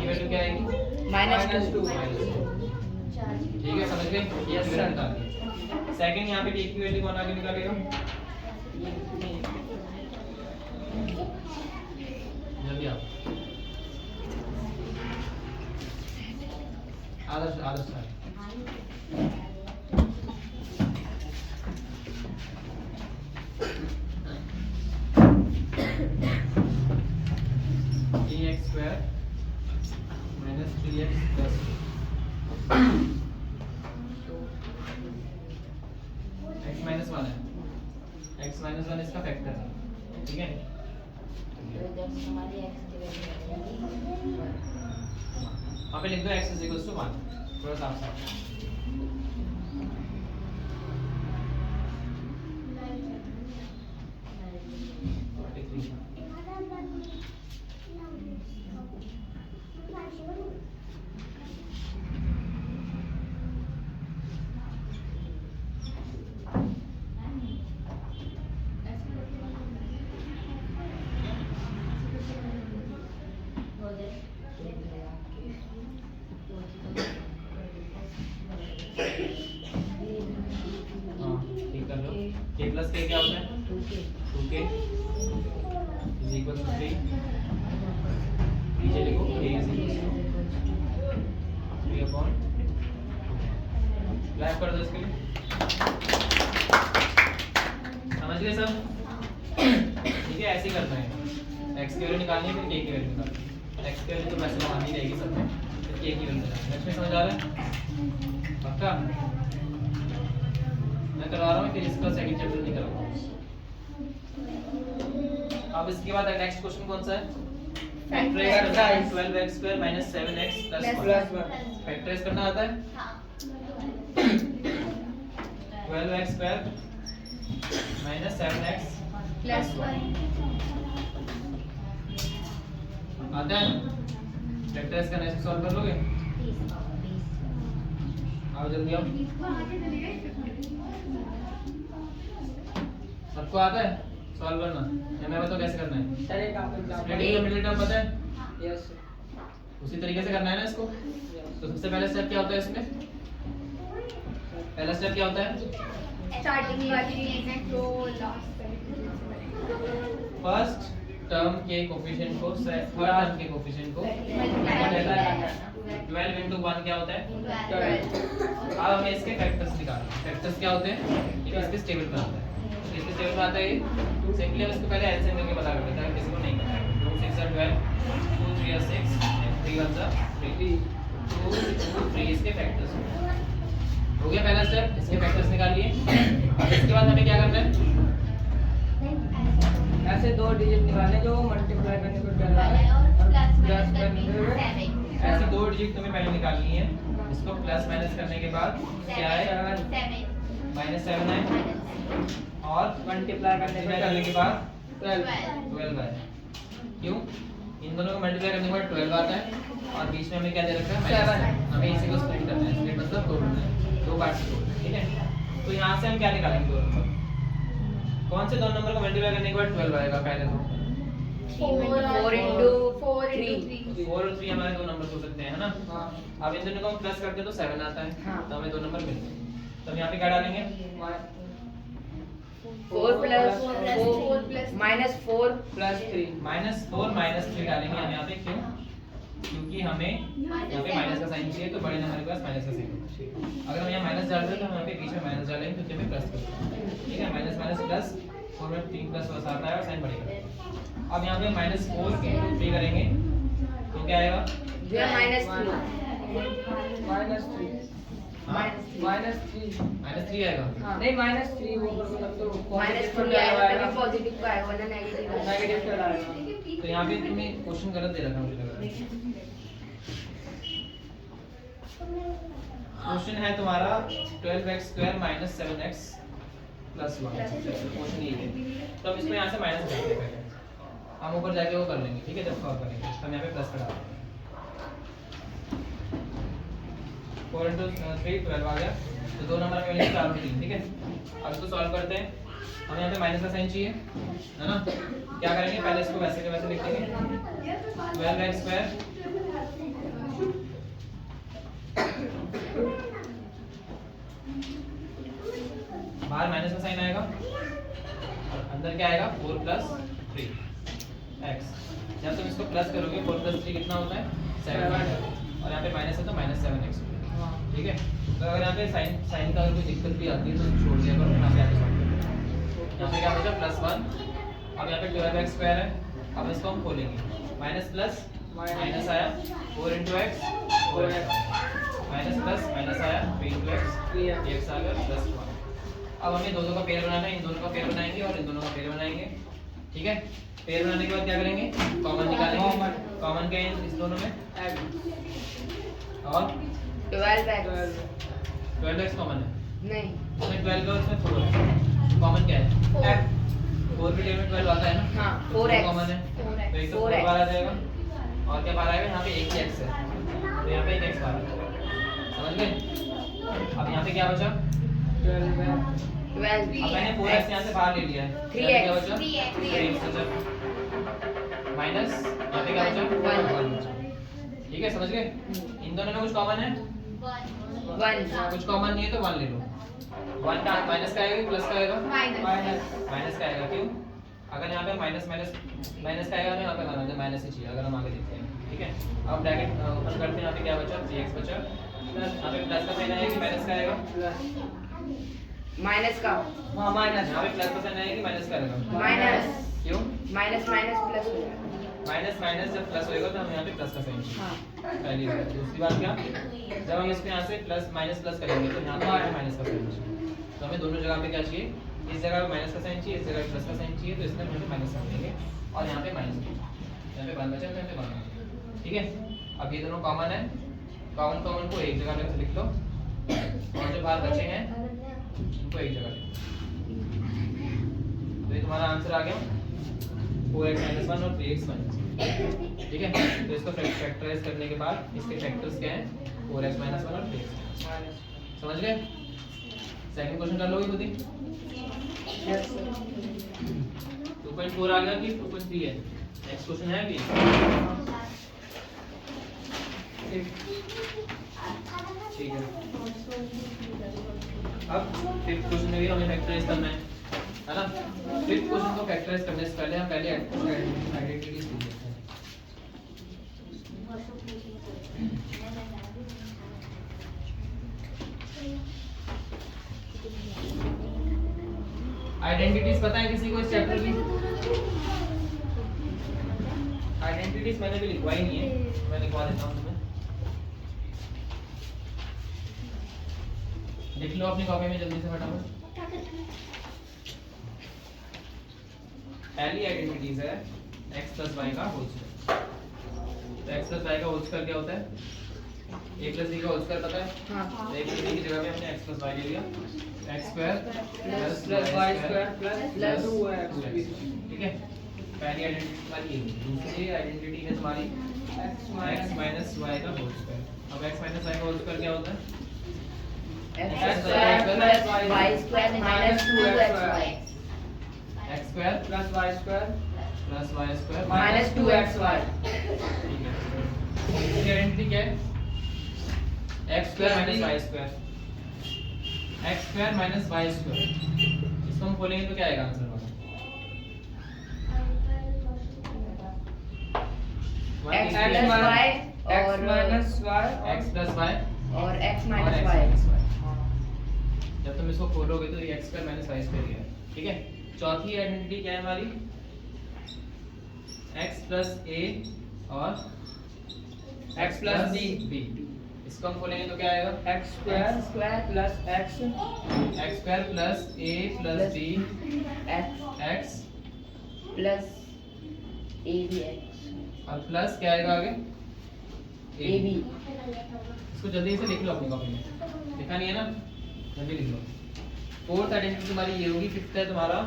की वैल्यू क्या आएगी? -2 ठीक है, समझ गए? Yes, sir. सेकंड, यहाँ पे a की वैल्यू कौन आगे निकालेगा? जल्दी आओ, आदर्श आदर्श सर। ax² - 3x + x - 1 है, x - 1 इसका फैक्टर है, ठीक है। वहाँ पे लिख दो x = 1, थोड़ा साफ साफ। ठीक कर लो। k + k क्या होता है? 2k = 3। नीचे लिखो k = 3/। क्लैप कर दो इसके लिए। समझ गए सब? ठीक है, ऐसे ही करना है। x की वैल्यू निकालनी है, फिर k की वैल्यू निकालनी है। x की वैल्यू तो वैसे लगानी रहेगी सब में, फिर k की वैल्यू निकालनी है। नेक्स्ट में समझ आ रहा है? पक्का? मैं करवा रहा हूँ, फिर इसका सेकंड चैप्टर नहीं कराऊंगा। अब इसके बाद नेक्स्ट क्वेश्चन कौन सा है? Factorise 12x² - 7x + 1। फैक्टराइज करना आता है? 12x² - 7x + 1 आता है? फैक्टराइज करना, इसको सॉल्व कर लोगे? आओ जल्दी आओ। सबको आता है सॉल्व करना? या मैं बताऊं कैसे करना है? सर एक आप एग्जांपल स्प्लिटिंग का मिडिल टर्म पता है? यस उसी तरीके से करना है ना इसको। तो सबसे पहले स्टेप क्या होता है इसमें? पहला स्टेप क्या होता है? स्टार्टिंग वाली तो लास्ट फर्स्ट टर्म के कोफिशिएंट को थर्ड टर्म के कोफिशिएंट को 12 into 1 क्या होता है? 12। अब हमें इसके फैक्टर्स निकालने हैं। फैक्टर्स क्या होते हैं? ये इसके टेबल पर आता है। इसके टेबल पर आता है ये सिंपली हम इसको पहले एलसीएम करके पता कर लेते हैं, किसी को नहीं पता है। 2 6 are 12, 2 3 are 6 and 3 1 are 3। 2 3 इसके फैक्टर्स हो गया पहला स्टेप, इसके फैक्टर्स निकाल लिए। अब इसके बाद हमें क्या करना है? ऐसे दो डिजिट निकालने जो मल्टीप्लाई करने पर 12 है और प्लस करने पर ऐसी दो डिजिट तुम्हें पहले निकालनी है। इसको प्लस माइनस करने के बाद क्या है? -7 है और मल्टीप्लाई करने के बाद 12 है। क्यों? इन दोनों को मल्टीप्लाई करने के बाद 12 आता है और बीच में हमें क्या दे रखा है? 7। हमें इसी को स्प्लिट करना है। स्प्लिट मतलब तोड़ना है, दो पार्ट में तोड़ना है, ठीक है? तो यहाँ से हम क्या निकालेंगे? दो नंबर। कौन से दो नंबर को मल्टीप्लाई करने के बाद 12 आएगा? पहले तो 4 into 3 4 और 3 हमारे दो नंबर हो सकते हैं, है ना? हाँ अब इन दोनों को हम प्लस करते हैं तो 7 आता है। हाँ। तो हमें दो नंबर मिल गए। तो हम यहाँ पे क्या डालेंगे? 4 plus 4 plus minus 4 +3 -4 -3 डालेंगे हम यहाँ पे। क्यों? क्योंकि हमें यहाँ पे माइनस का साइन चाहिए, तो बड़े नंबर के पास माइनस का साइन होना चाहिए। अगर हम यहाँ माइनस डाल रहे हैं तो हम यहाँ पे बीच में माइनस डालेंगे क्योंकि हमें प्लस करना है, ठीक है? माइनस माइनस प्लस 4 में 3 प्लस बस आता है और साइन बढ़ेगा। अब यहाँ पे -4 × 3 करेंगे तो क्या आएगा? जो है -3 -3 आएगा। नहीं -3 वो कर मतलब तो -3 आएगा तभी पॉजिटिव का आएगा वरना नेगेटिव नेगेटिव का आएगा। तो यहाँ पे तुम्हें क्वेश्चन गलत दे रखा है, मुझे लग रहा है। क्वेश्चन है तुम्हारा 12x² - 7x + 1। क्वेश्चन ये है। तो हम इसको यहाँ से माइनस करते हैं पहले। हम ऊपर जाके वो कर लेंगे, ठीक है? जब सॉल्व करेंगे तो हम यहाँ पे प्लस का डालेंगे। 4 × 3 12 आ गया। तो दो नंबर हमें मिलेंगे 4 और 3, ठीक है? अब इसको सॉल्व करते हैं। हमें यहाँ पे माइनस का साइन चाहिए, है ना? क्या करेंगे? पहले इसको वैसे के वैसे लिख देंगे। 12x² बाहर माइनस का साइन आएगा और अंदर क्या आएगा? 4 + 3x। जब तुम इसको प्लस करोगे 4 + 3 कितना होता है? 7 और यहाँ पे माइनस है तो -7x, ठीक है? तो अगर यहाँ पे साइन का अगर कोई दिक्कत भी आती है तो छोड़ दिया करो, यहाँ पे आके सॉल्व करो। यहाँ पे क्या बचा? +1। अब यहाँ पे 12x² है। अब इसको हम खोलेंगे। माइनस प्लस माइनस आया 4 × x 4x minus plus minus आया 3 × x 3x आ गया +1। अब हमें दोनों का पेयर बनाना है। इन दोनों का पेयर बनाएंगे और इन दोनों का पेयर बनाएंगे, ठीक है? पेयर बनाने के बाद क्या करेंगे? कॉमन निकालेंगे। कॉमन क्या है इस दोनों में? और 12x कॉमन है। नहीं इसमें 12 का उसमें 4 है। कॉमन क्या है? 4 के टेबल में 12 आता है ना? हाँ 4x कॉमन है तो एक तो 4 बार आ जाएगा और क्या बार आएगा? यहाँ पे एक ही x है तो यहाँ पे एक x बार आ जाएगा। समझ गए? अब यहाँ पे क्या बचा? 12 अब मैंने 4x यहाँ से बाहर ले लिया है। 3x क्या बचा? 3x बचा माइनस यहाँ पे क्या बचा? 1 बचा। ठीक है, समझ गए? इन दोनों में कुछ कॉमन है? 1 कुछ कॉमन नहीं है तो 1 ले लो। 1 का माइनस का आएगा कि प्लस का आएगा? माइनस का आएगा। क्यों? अगर यहाँ पे माइनस का आएगा, यहाँ पे माना माइनस ही चाहिए। अगर हम आगे देखते हैं, ठीक है? अब ब्रैकेट ओपन करते हैं। यहाँ पे क्या बचा? 3x बचा। यहाँ पे प्लस का साइन आएगा कि माइनस का आएगा? माइनस का हाँ माइनस यहाँ पे प्लस का साइन आएगा कि माइनस का आएगा? माइनस क्यों? माइनस माइनस प्लस हो जाएगा। माइनस जब प्लस होएगा तो हम यहाँ पे प्लस का साइन चाहिए। हाँ पहली बात। दूसरी बात क्या? जब हम इसको यहाँ से प्लस माइनस प्लस करेंगे तो यहाँ पे माइनस का साइन चाहिए। तो हमें दोनों जगह पे क्या चाहिए? इस जगह माइनस का साइन चाहिए, इस जगह प्लस का साइन चाहिए। तो इसमें हम यहाँ पे माइनस कर देंगे और यहाँ पे माइनस यहाँ पे 1 बचा, यहाँ पे 1। ठीक है? अब ये दोनों कॉमन है। कॉमन को एक जगह पे लिख लो और जो बाहर बचे हैं उनको एक जगह लिख लो। तो ये तुम्हारा आंसर आ गया 4x - 1 और 3x - 1। ठीक है? तो इसको फैक्टराइज करने के बाद इसके फैक्टर्स क्या हैं? 4x - 1 और 3x। समझ गए? सेकंड क्वेश्चन कर लोगे खुद ही? 2.4 आ गया कि 2.3 है? नेक्स्ट क्वेश्चन है अभी। ठीक है, अब फिफ्थ क्वेश्चन में भी हमें फैक्टराइज करना है ना। फिफ्थ क्वेश्चन को फैक्टराइज करने से पहले हम पहले आइडेंटिटीज लिख लेते हैं। आइडेंटिटीज पता है किसी को इस चैप्टर की? आइडेंटिटीज मैंने भी लिखवाई नहीं है, मैं लिखवा देता हूँ तुम्हें। लिख लो अपनी कॉपी में जल्दी से फटाफट। पहली आइडेंटिटीज है x प्लस वाई का होल स्क्वायर। तो x प्लस वाई का होल स्क्वायर क्या होता है? a प्लस b का होल स्क्वायर पता है? हाँ। a प्लस b की जगह पे हमने x प्लस वाई ले लिया, x square plus y square plus 2x। ठीक है, पहली आइडेंटिटी हमारी ये। दूसरी आइडेंटिटी है तुम्हारी x माइनस वाई का होल स्क्वायर। अब x माइनस वाई का होल स्क्वायर क्या होता है? x square plus y square minus 2xy x square plus y square plus y square minus 2xy। ठीक है, इसकी आइडेंटिटी क्या है? x square minus y square, x square minus y square. इसको हम खोलेंगे तो क्या आएगा आंसर हमारा? x plus y x minus y x plus y और x और minus x y। Minus y. जब तुम इसको खोलोगे तो ये x square minus y square ही है। ठीक है, चौथी आइडेंटिटी क्या है हमारी? x प्लस a और x प्लस b। इसको हम खोलेंगे तो क्या आएगा? x square plus x x square plus a plus b x plus abx और प्लस क्या आएगा आगे? ab। इसको जल्दी से लिख लो अपनी कॉपी में, लिखा नहीं है ना? जल्दी लिख लो। फोर्थ आइडेंटिटी तुम्हारी ये होगी। फिफ्थ है तुम्हारा,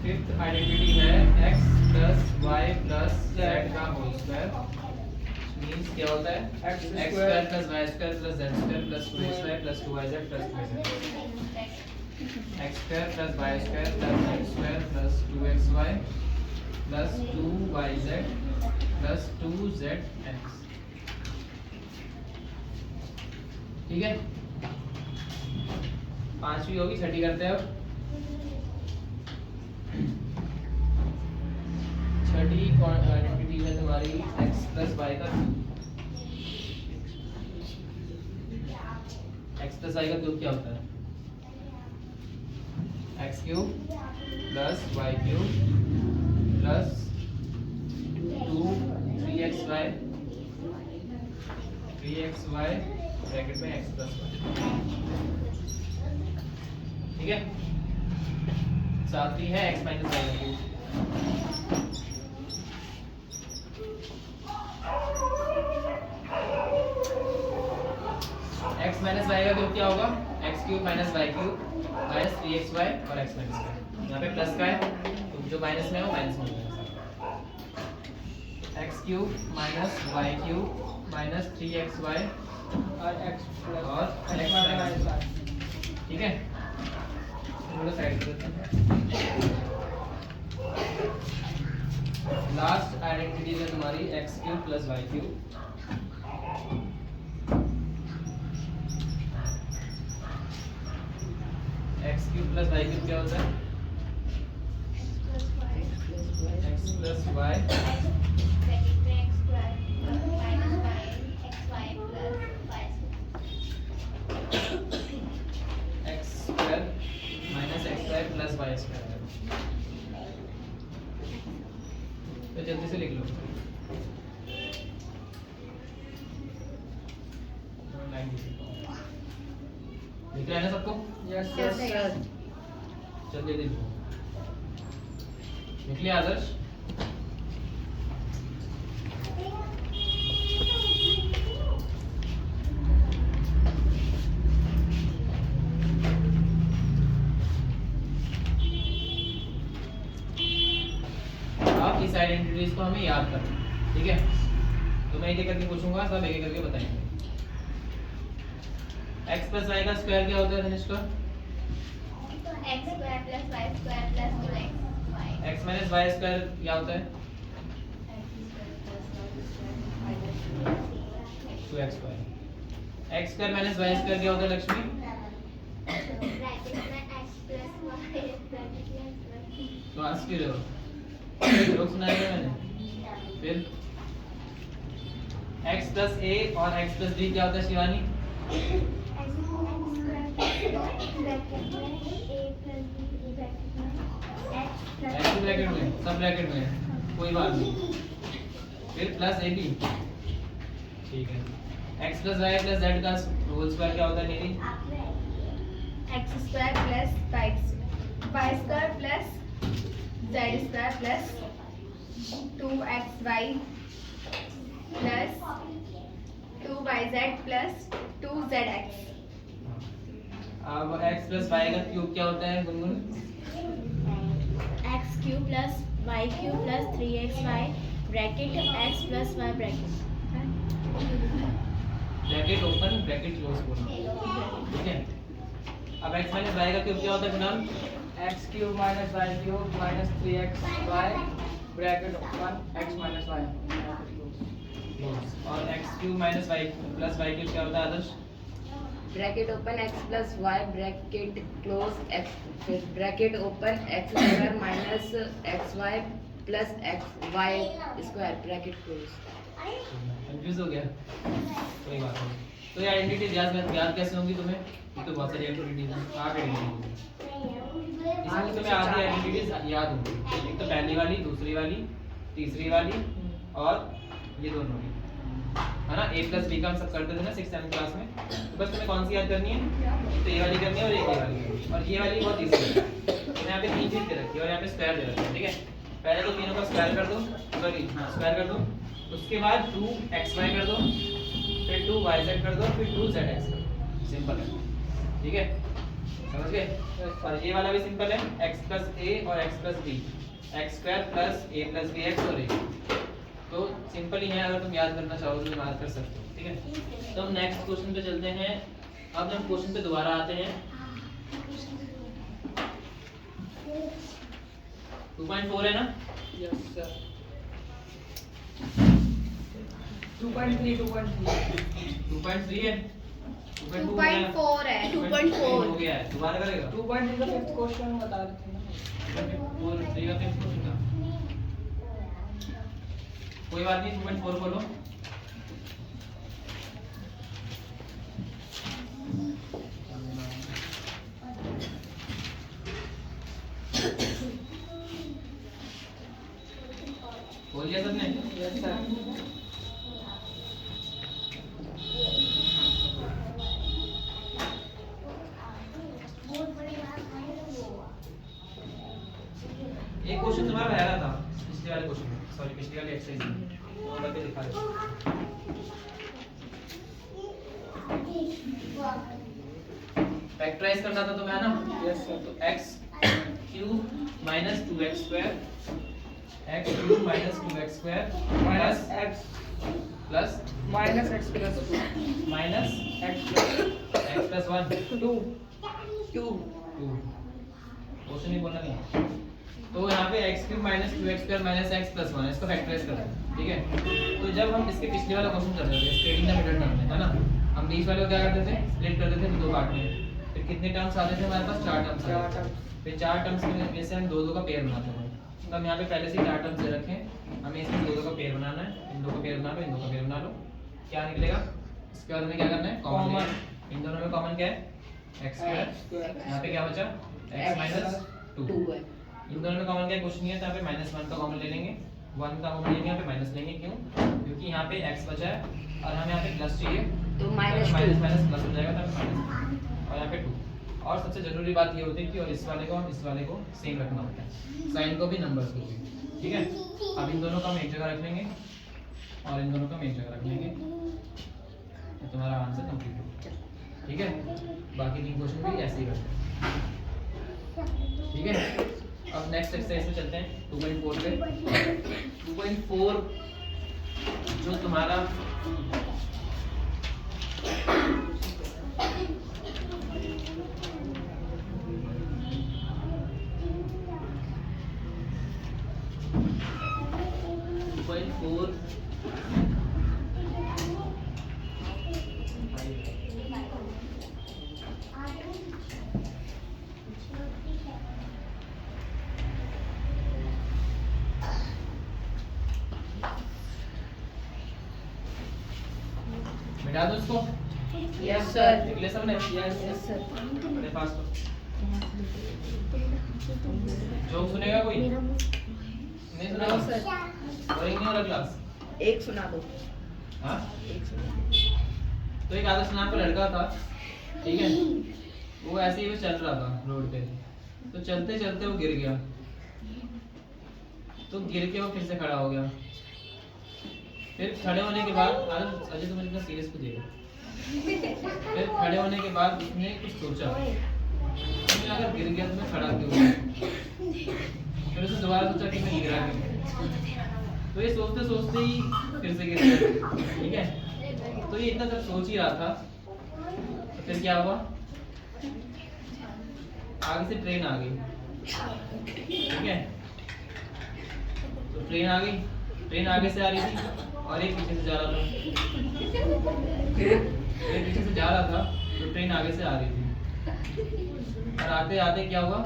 फिफ्थ आइडेंटिटी है x plus y plus z का होल स्क्वायर। मींस क्या होता है? x x square plus y square plus z square plus 2xy plus 2yz plus 2z। x square plus y square plus z square plus 2xy plus 2yz plus 2zx। ठीक है, पांचवी होगी, छठी करते हैं अब। छठी आइडेंटिटी है तुम्हारी x प्लस वाई का क्यूब। x प्लस वाई का क्यूब क्या होता है? x cube plus y cube plus 3xy bracket में x प्लस वाई। ठीक है, सातवीं है x माइनस वाई का क्यूब। x माइनस वाई का क्यूब क्या होगा? x cube minus y cube minus 3xy और x माइनस वाई। यहाँ पे प्लस का है तो जो माइनस में है वो माइनस में हो जाएगा। x cube minus y cube minus 3xy और x प्लस और x माइनस y। ठीक है, थोड़ा साइड कर देते हैं। लास्ट आइडेंटिटी है तुम्हारी x cube plus y cube. x cube plus y cube क्या होता है? x plus y x square minus xy plus y square. तो जल्दी से लिख लो। लिख रहे हैं ना सबको? Yes yes sir. जल्दी लिखो। लिख लिया आदर्श? आप इस आइडेंटिटीज को हमें याद करना, ठीक है? तो मैं एक एक करके पूछूंगा, सब एक एक करके बताएंगे। x प्लस y का स्क्वायर क्या होता है Tanishka? x square plus y square plus 2xy। x minus y square क्या होता है? 2xy। x square minus y square क्या होता है लक्ष्मी? तो आज क्यों रहे हो? लोग सुनाएंगे मैंने। फिर x प्लस a और x प्लस b क्या होता है शिवानी? x ब्रैकेट में, सब ब्रैकेट में, कोई बात नहीं। फिर प्लस ab, ठीक है। x plus y plus z का होल स्क्वायर क्या होता है मेरी? x square plus y square plus z square plus 2xy plus 2yz plus 2zx। अब x प्लस y का क्यूब क्या होता है Gungun? x cube plus y cube plus 3xy bracket x plus y bracket open bracket close बोलना, ठीक है। अब x minus y का क्यूब क्या होता है गुनाम? x cube minus y cube minus 3xy bracket open x minus y। और x cube minus y plus y cube क्या होता है Adarsh? Bracket open x plus y bracket close x, फिर bracket open x square minus xy plus xy square bracket close. Confuse हो गया? कोई बात नहीं। तो ये आइडेंटिटीज याद कैसे होंगी तुम्हें? ये तो बहुत सारी आइडेंटिटीज हैं, 8 आइडेंटिटीज। इसमें तुम्हें आधी आइडेंटिटीज याद होंगी। एक तो पहली वाली, दूसरी वाली, तीसरी वाली और ये दोनों वाली, है ना। a प्लस b का हम सब करते थे ना 6th 7th क्लास में। तो बस तुम्हें कौन सी याद करनी है? तो ये वाली करनी है और एक ये वाली करनी है। और ये वाली बहुत इजी है। तो यहाँ पे 3 चीज दे रखी है और यहाँ पे स्क्वायर दे रखा है, ठीक है। पहले तो तीनों का स्क्वायर कर दो, सॉरी हाँ स्क्वायर कर दो। उसके बाद 2xy कर दो, फिर 2yz कर दो, फिर 2zx कर दो। सिंपल है, ठीक है, समझ गए। और ये वाला भी सिंपल है, x प्लस a और x plus b, x square plus a plus bx और a। तो सिंपल ही है, अगर तुम याद करना चाहो तो याद कर सकते हो, ठीक है। तो हम नेक्स्ट क्वेश्चन पे चलते हैं। अब हम क्वेश्चन पे दोबारा आते हैं। 2.4 है ना? Yes sir. 2.3 2.3 है, 2.4 है, 2.4 हो गया है। दोबारा करेगा? 2.3 का फिफ्थ क्वेश्चन बता रहे थे ना। 2.3 का फिफ्थ क्वेश्चन था, कोई बात नहीं। 2.4 बोलो। बोल लिया सबने? Yes sir. एक क्वेश्चन तुम्हारा रह रहा था पिछले वाले क्वेश्चन में, सॉरी पिछले वाले एक्सरसाइज में, वो करके दिखा दो। फैक्टराइज करना था तुम्हें, है ना? Yes sir. तो x cube minus 2x square, x cube minus 2x square minus plus x plus minus x plus 2 minus x plus 1 2 2 question ही बोलना नहीं है। तो यहाँ पे x cube minus 2x square minus x plus 1 इसको factorise करना है, ठीक है। तो जब हम इसके पिछले वाला क्वेश्चन कर रहे थे स्प्लिटिंग द मिडल टर्म में, है ना, हम बीच वाले को क्या करते थे? स्प्लिट करते थे दो पार्ट में। फिर कितने टर्म्स आते थे हमारे पास? 4 टर्म्स आते थे। फिर 4 टर्म्स में से हम दो दो का पेयर बनाते थे। तो हम यहाँ पे पहले से 4 टर्म्स दे रखे हैं, हमें इसमें दो दो का पेयर बनाना है। इन दो का पेयर बना लो, इन दो का पेयर बना लो, क्या निकलेगा? इसके बाद हमें क्या करना है? कॉमन। इन दोनों में कॉमन क्या है? x square. यहाँ पे क्या बचा? x माइनस 2 है। इन दोनों में कॉमन क्या? कुछ नहीं है, तो यहाँ पे -1 का कॉमन ले लेंगे, 1 का कॉमन लेंगे, यहाँ पे माइनस लेंगे। क्यों? क्योंकि यहाँ पे x बचा है और हमें यहाँ पे प्लस चाहिए, तो माइनस -2 माइनस प्लस हो जाएगा, तो माइनस और यहाँ पे 2। और सबसे जरूरी बात ये होती है कि और इस वाले को हम इस वाले को सेम रखना होता है, साइन को भी नंबर्स को भी, ठीक है। अब इन दोनों को हम एक जगह रख लेंगे और इन दोनों को हम एक जगह रख लेंगे, तो तुम्हारा आंसर कंप्लीट हो, ठीक है। बाकी 3 क्वेश्चन भी ऐसे ही करते हैं, ठीक है। अब नेक्स्ट एक्सरसाइज में चलते हैं 2.4 पे। 2.4 जो तुम्हारा मिटा दो उसको। Yes sir. लिख ले सबने? Yes sir. अपने पास तो जोक सुनेगा कोई? नहीं सुनेगा सर। बोरिंग नहीं हो रहा क्लास? एक सुना दो। हाँ, एक सुना। तो एक आदर्श नाम का लड़का था, ठीक है, वो ऐसे ही वो चल रहा था रोड पे, तो चलते चलते वो गिर गया, तो गिर के वो फिर से खड़ा हो गया। फिर खड़े होने के बाद अजय तुम इतना सीरियस क्यों देख रहे हो? फिर खड़े होने के बाद उसने कुछ सोचा, मैं अगर गिर गया तो मैं खड़ा क्यों हुआ? फिर उसने दोबारा सोचा कि मैं गिरा क्यों, तो ये सोचते सोचते ही फिर से गिर गया, ठीक है। तो ये इतना जब सोच ही रहा था तो फिर क्या हुआ, आगे से ट्रेन आ गई, ठीक है। तो ट्रेन आ गई, ट्रेन आगे से आ रही थी और एक पीछे से जा रहा था, एक पीछे से जा रहा था तो ट्रेन आगे से आ रही थी, और आते आते क्या हुआ,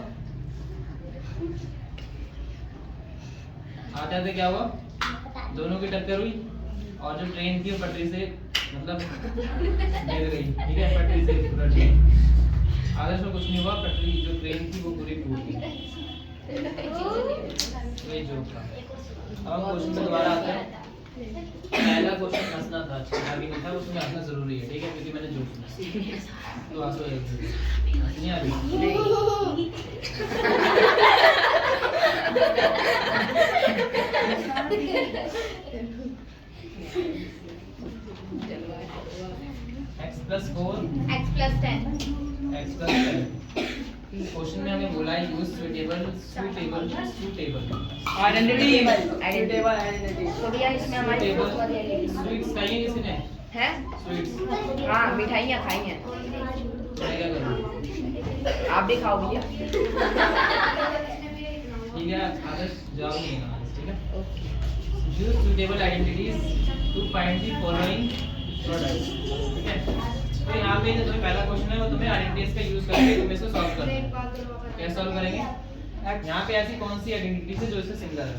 आते आते क्या हुआ, दोनों की टक्कर हुई और जो ट्रेन थी वो पटरी से मतलब गिर गई, ठीक है, पटरी से पूरा ट्रेन। आदर्श में कुछ नहीं हुआ, पटरी जो ट्रेन थी वो पूरी टूट गई। ये जोक था। अब क्वेश्चन में दोबारा आता है। पहला क्वेश्चन हंसना था, आगे नहीं था, उसमें हंसना जरूरी है, ठीक है, क्योंकि मैंने जोक सुना। तो हंसो एक नहीं आ रही। x plus 4 x plus 10 x plus 10। Question में हमें बोला है use suitable identity. Table identity. तो भैया इसमें हमारी स्वीट्स खाई है किसी ने? है। स्वीट्स हाँ, मिठाइयाँ खाई हैं। क्या करूँ? आप भी खाओ भैया। ठीक है, आदर्श जवाब नहीं देना, ठीक है। Use suitable identities to find the following products, ठीक है। तो यहाँ पे जो तुम्हें पहला क्वेश्चन है वो तुम्हें आइडेंटिटीज का यूज करके तुम इसको सॉल्व करना है। कैसे सॉल्व करेंगे? यहाँ पे ऐसी कौन सी आइडेंटिटीज है जो इससे सिमिलर है?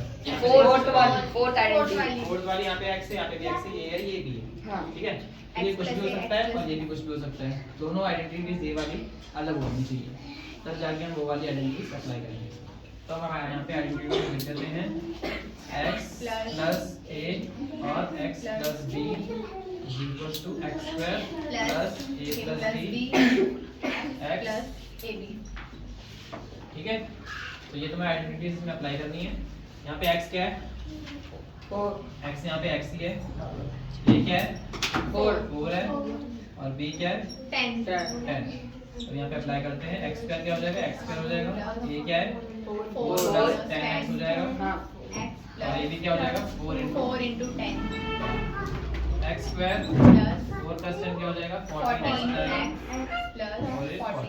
Fourth identity. फोर्थ वाली यहाँ पे x है, यहाँ पे भी x है, ये है, ये भी है, हाँ। ठीक है। ये कुछ भी हो सकता है और ये भी कुछ भी हो सकता है, दोनों आइडेंटिटीज ये वाली अलग होनी चाहिए, तब जाके हम वो वाली आइडेंटिटीज अप्लाई करेंगे। तो हम यहाँ पे आइडेंटिटी लिख देते हैं x plus a और x plus b is equals to x square plus a plus b x, ठीक है। तो ये तुम्हें आइडेंटिटीज में अप्लाई करनी है। यहाँ पे x क्या है? 4 x यहाँ पे x ही है, ये क्या है? 4 है, और b क्या है? 10 10। तो यहाँ पे अप्लाई करते हैं, x स्क्वायर क्या हो जाएगा? x स्क्वायर हो जाएगा, ये क्या है? 4 plus 10x हो जाएगा, हाँ। और ये भी क्या हो जाएगा? 4 into 10 x square plus 4 plus 10 क्या हो जाएगा? 14x हो जाएगा, और ये 40।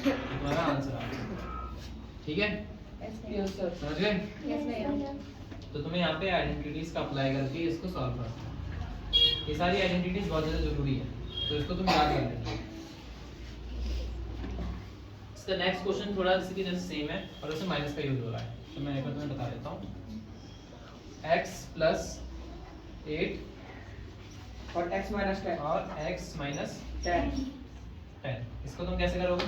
तुम्हारा आंसर आ गया, ठीक है, यस सर। समझ गए? तो तुम्हें यहाँ पे आइडेंटिटीज का अप्लाई करके इसको सॉल्व करना है। ये सारी आइडेंटिटीज बहुत ज़्यादा जरूरी है, तो इसको तुम याद कर लेना। इसका नेक्स्ट क्वेश्चन थोड़ा इसी की जैसे सेम है और उसमें माइनस का यूज हो रहा है, तो मैं एक बार तुम्हें बता देता हूँ। x plus 8 और x minus 10 और x minus 10 10, इसको तुम कैसे करोगे?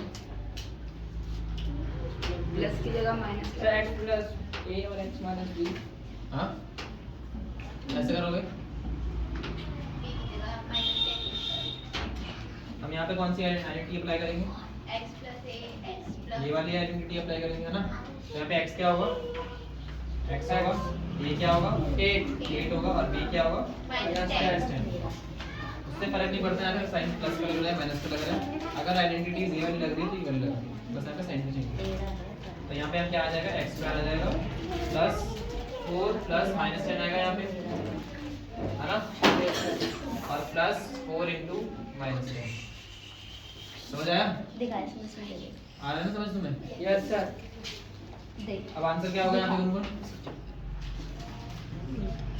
प्लस की जगह माइनस। तो x plus a और x minus b। हाँ, कैसे करोगे? हम यहाँ पे कौन सी आइडेंटिटी अप्लाई करेंगे? ये वाली आइडेंटिटी अप्लाई करेंगे, है ना। तो यहाँ पे x क्या होगा? x होगा, ये क्या होगा? 8 होगा, और b क्या होगा? -10। 10। उससे फर्क नहीं पड़ता यहाँ पे साइन प्लस का लग रहा है माइनस का लग रहा है। अगर आइडेंटिटीज ये वाली लग रही है तो ये वाली लग रही है, बस यहाँ पे साइन चेंज। तो यहाँ पे हम क्या आ जाएगा? x स्क्वायर आ जाएगा प्लस 4 प्लस माइनस 10 आएगा यहाँ पे, है ना, और प्लस 4 into -10। समझ आया? दिखा इसमें से ले आ रहा है ना समझ तुम्हें? Yes sir. देख अब आंसर क्या होगा यहाँ पे गुनगुन?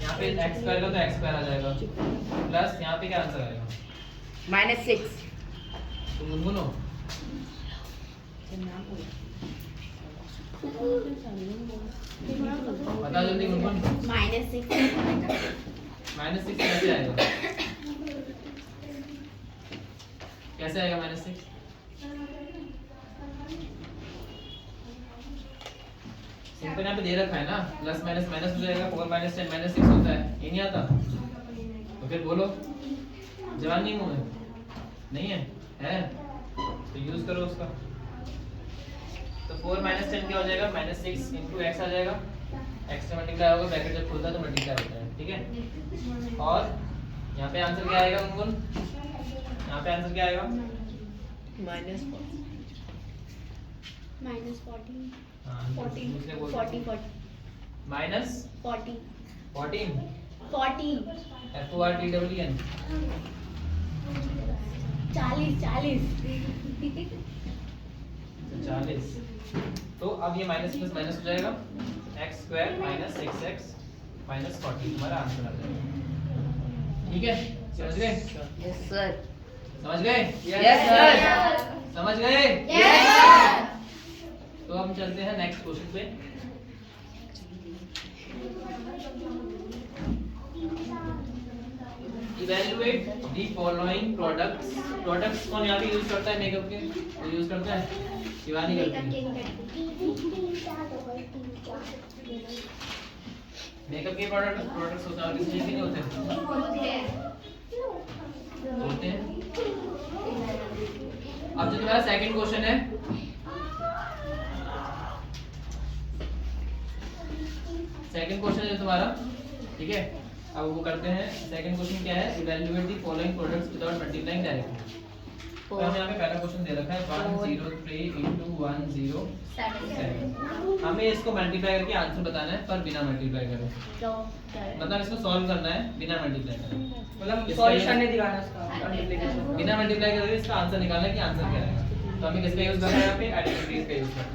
यहाँ पे x स्क्वायर का तो x स्क्वायर आ जाएगा, प्लस यहाँ पे क्या आंसर आएगा? -6। तो गुनगुन हो, बता जल्दी गुनगुन। -6 -6 कैसे आएगा? कैसे आएगा -6? सिंपल यहाँ पे दे रखा है ना, प्लस माइनस माइनस हो जाएगा, 4 - 10 -6 होता है, ये नहीं आता तो फिर बोलो, जवान नहीं मुंह में नहीं है तो यूज करो उसका। तो 4 - 10 क्या हो जाएगा, -6 × x आ जाएगा, x से मल्टीप्लाई होगा, ब्रैकेट जब खुलता है तो मल्टीप्लाई होता है, ठीक है। और यहाँ पे आंसर क्या आएगा गुनगुन, यहाँ पे आंसर क्या आएगा, -14 हाँ, -14 दूसरे बोल 40 -14 40 FORTEEN 40 40। तो अब ये माइनस प्लस माइनस हो जाएगा, x² - 6x - 40 हमारा आंसर आ जाएगा, ठीक है। समझ गए, यस सर। समझ गए, यस सर। समझ गए। यस तो हम चलते हैं नेक्स्ट क्वेश्चन पे। Evaluate the following products. Products कौन यहाँ पे यूज करता है मेकअप के, तो यूज करता है शिवानी करती है। मेकअप के प्रोडक्ट्स होते हैं और किसी चीज के नहीं होते हैं। अब जो तुम्हारा सेकंड क्वेश्चन है, सेकंड क्वेश्चन है तुम्हारा, ठीक है। अब वो करते हैं, सेकंड क्वेश्चन क्या है, evaluate the following products without multiplying directly. तो हमें यहाँ पे पहला क्वेश्चन दे रखा है 103 × 107। हमें इसको मल्टीप्लाई करके आंसर बताना है, पर बिना मल्टीप्लाई करे, मतलब इसको सॉल्व करना है बिना मल्टीप्लाई करे, मतलब सॉल्यूशन नहीं दिखाना इसका, मल्टीप्लिकेशन बिना मल्टीप्लाई करके इसका आंसर निकालना है कि आंसर क्या आएगा। तो हमें किसका यूज करना है यहाँ पे, आइडेंटिटीज का यूज करना है,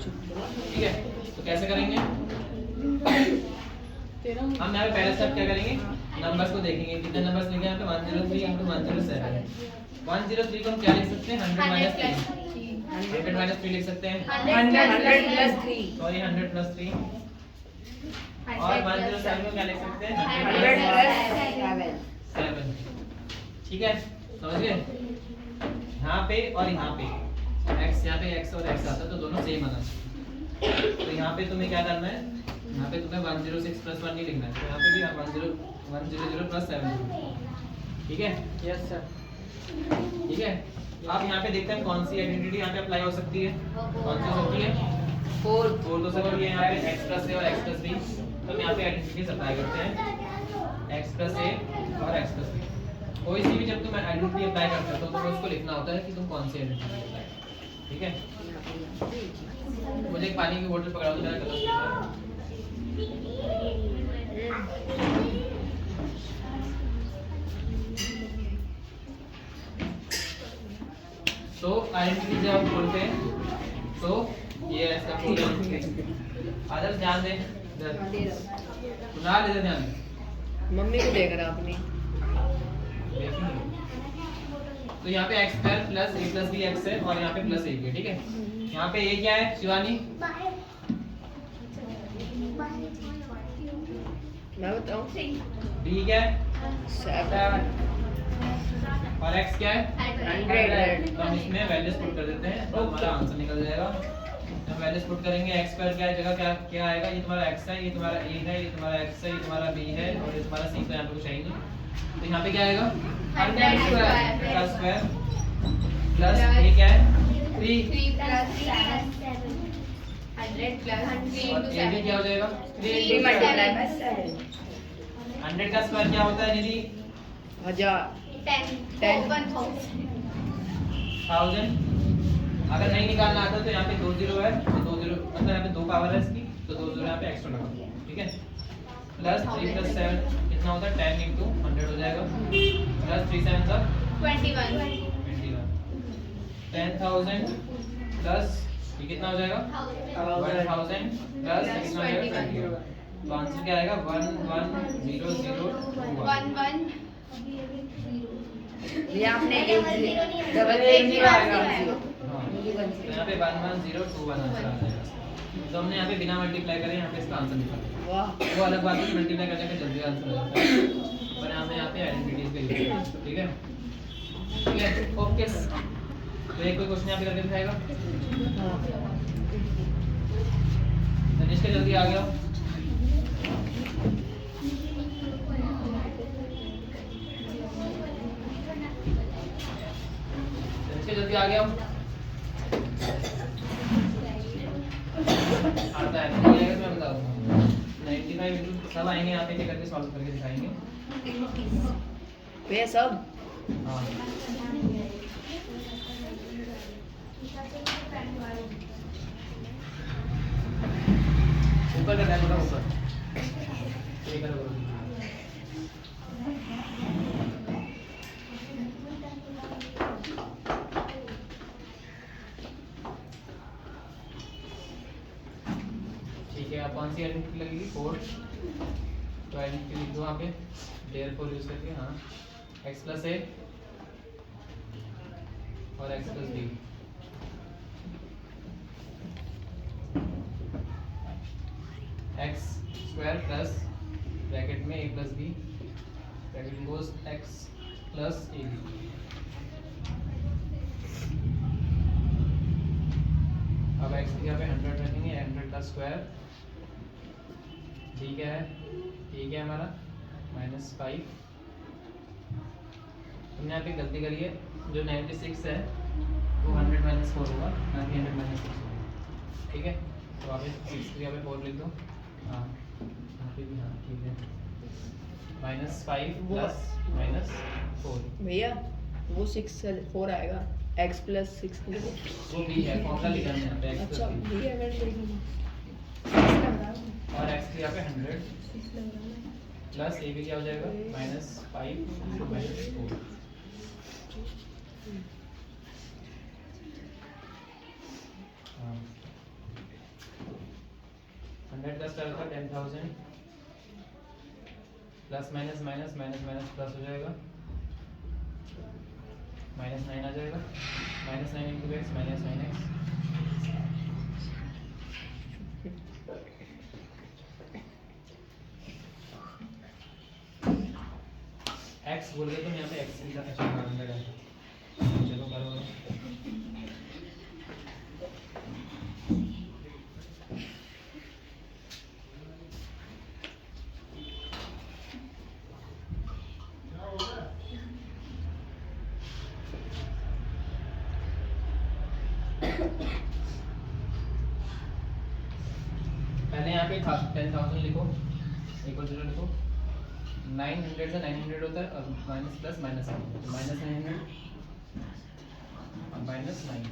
ठीक है। तो कैसे करेंगे, हम यहाँ पे पहले स्टेप क्या करेंगे, नंबर्स को देखेंगे, कितने नंबर्स लिखे हैं यहाँ पे 103 × 107। 103 को हम क्या लिख सकते हैं, 100 - 3, 100 - 3 लिख सकते हैं, 100 + 3 सॉरी 100 + 3। और 107 को क्या लिख सकते हैं, 100 100 + 7। 7, ठीक है। समझ गए, यहाँ पे और यहाँ पे x, यहाँ पे x और x आता है तो दोनों सेम आना चाहिए। तो यहाँ पे तुम्हें क्या करना है, यहाँ पे तुम्हें 106 + 1 नहीं लिखना है, तो यहाँ पे भी 100 + 7, ठीक है। Yes sir. ठीक है। अब यहाँ पे देखते हैं कौन सी आइडेंटिटी यहाँ पे अप्लाई हो सकती है, कौन सी हो सकती है, 4 तो सकती है यहाँ पे x + a और x + b। तो हम यहाँ पे आइडेंटिटीज अप्लाई करते हैं, x + a और x + b। कोई सी भी जब तुम आइडेंटिटी अप्लाई करते हो तो तुम्हें उसको लिखना होता है कि तुम कौन सी आइडेंटिटी अप्लाई, ठीक है। मुझे एक पानी की बोतल पकड़ा दो, मेरा कलर स्लिप है। तो आइडेंटिटी जब हम खोलते हैं तो ये ऐसा खोल आदर्श ध्यान दे, सुना ले ध्यान दे, मम्मी को देख रहा अपनी। तो यहाँ पे x² + a + b x है और यहाँ पे +a है, ठीक है। यहाँ पे a क्या है शिवानी, मैं बताऊं, b क्या है 7 और x क्या है 100। तो हम इसमें वैल्यूज पुट कर देते हैं तो हमारा आंसर निकल जाएगा। हम वैल्यूज पुट करेंगे, x² क्या जगह क्या क्या आएगा, ये तुम्हारा x है, ये तुम्हारा a है, ये तुम्हारा x है, ये तुम्हारा b है और ये तुम्हारा c। तो यहाँ पे कुछ है ही नहीं, तो यहाँ पे क्या आएगा 100² प्लस a क्या है 3 और a भी क्या हो जाएगा 3 मल्टीप्लाई बाय 7। 100 का स्क्वायर क्या होता है निधि, 1000। 1000। अगर नहीं निकालना आता तो यहाँ पे 2 0 है, तो 2 0 मतलब यहाँ पे 2 पावर है इसकी, तो 2 0 यहाँ पे एक्स्ट्रा लगा दिया, ठीक है। प्लस 3 + 7 कितना होता है 10 × 100 हो जाएगा, प्लस 3 7 का 21 10,000 प्लस ये कितना हो जाएगा 1000 प्लस कितना हो जाएगा 21। तो आंसर क्या आएगा 110021। ये आपने डबल नहीं आएगा। हाँ, तो यहाँ पे 110021 आंसर आ जाएगा। तो हमने यहाँ पे बिना मल्टीप्लाई करे यहाँ पे इसका आंसर निकाला। वाह। वो अलग बात है, मल्टीप्लाई करने का जल्दी आंसर आ जाता है, पर हमें यहाँ पे आइडेंटिटीज का यूज करना है, ठीक है। ठीक है, ओके। तो एक कोई क्वेश्चन यहाँ पे करके दिखाएगा? हाँ तनिष्क जल्दी आ गया। तनिष्क जल्दी आ गया। आता है नहीं आएगा तो मैं बता दूंगा। 95 इंटू सब आएंगे यहाँ पे करके सॉल्व करके दिखाएंगे। वे सब हाँ ऊपर करना है थोड़ा ऊपर। ये करो करो। ठीक है, आप कौन सी आइडेंटिटी लगेगी? 4। तो आइडेंटिटी लिख दो वहाँ पे therefore यूज करके। हाँ x प्लस a और x plus b। x square plus bracket में a plus b bracket goes x plus a b। अब x की जगह पे 100 रखेंगे, 100 का स्क्वायर। ठीक है, ठीक है हमारा -5। हमने यहाँ पे गलती करी है, जो 96 है वो 100 - 4 होगा, ना कि 100 - 6 होगा। ठीक है, तो आप 6 की जगह पे 4 लिख दो। हाँ यहाँ पे भी हाँ ठीक है। -5 प्लस -4 भैया वो 6 4 आएगा x प्लस 6 वो भी है, फॉर्मूला लिखा है यहाँ पे x अच्छा प्लस b भैया अगर और x की जगह पे 100 प्लस a भी क्या हो जाएगा -5 - 4। हाँ 100 का स्क्वायर होगा 10,000 plus minus minus minus minus plus हो जाएगा, -9 आ जाएगा। -9 इंटू एक्स -9x। x बोल गए तो यहाँ पे x का अच्छा 100 है। चलो करो। पहले यहाँ पे 10,000 लिखो, इक्वल 0 लिखो। 900 से 900 होता है और माइनस प्लस माइनस है, तो -900 और -9।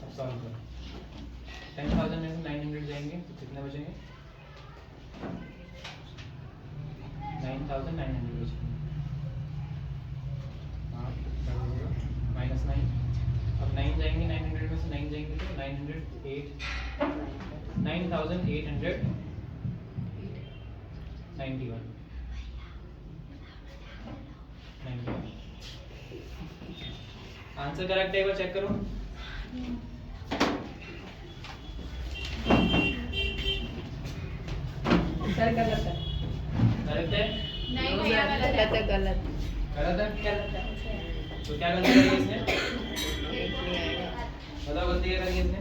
अब सॉल्व करो। 10,000 में से 900 जाएंगे तो कितने बचेंगे? 9,900 बचेंगे। हाँ -9। अब 9 जाएंगे, 900 में से 9 जाएंगे तो 908 9,891। आंसर करेक्ट है, एक बार चेक करो। सर गलत है। करेक्ट है? नहीं भैया गलत है। गलत गलत है? गलत है। तो क्या गलती करी इसने? एक नहीं आएगा, बताओ गलती क्या करी इसने?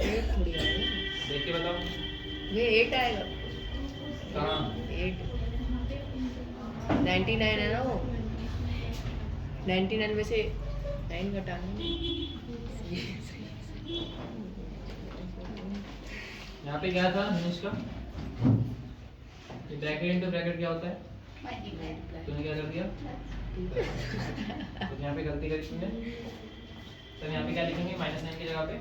एक थोड़ी आएगा। देख के बताओ। ये 8 आएगा। कहाँ? 8 99 है ना वो। 99 में से 9 घटाना। यहाँ पे क्या था धनुष का? ये ब्रैकेट इनटू ब्रैकेट क्या होता है? तूने क्या कर दिया? तो यहाँ पे गलती करी तुमने। तो यहाँ पे क्या लिखेंगे? -9 की जगह पे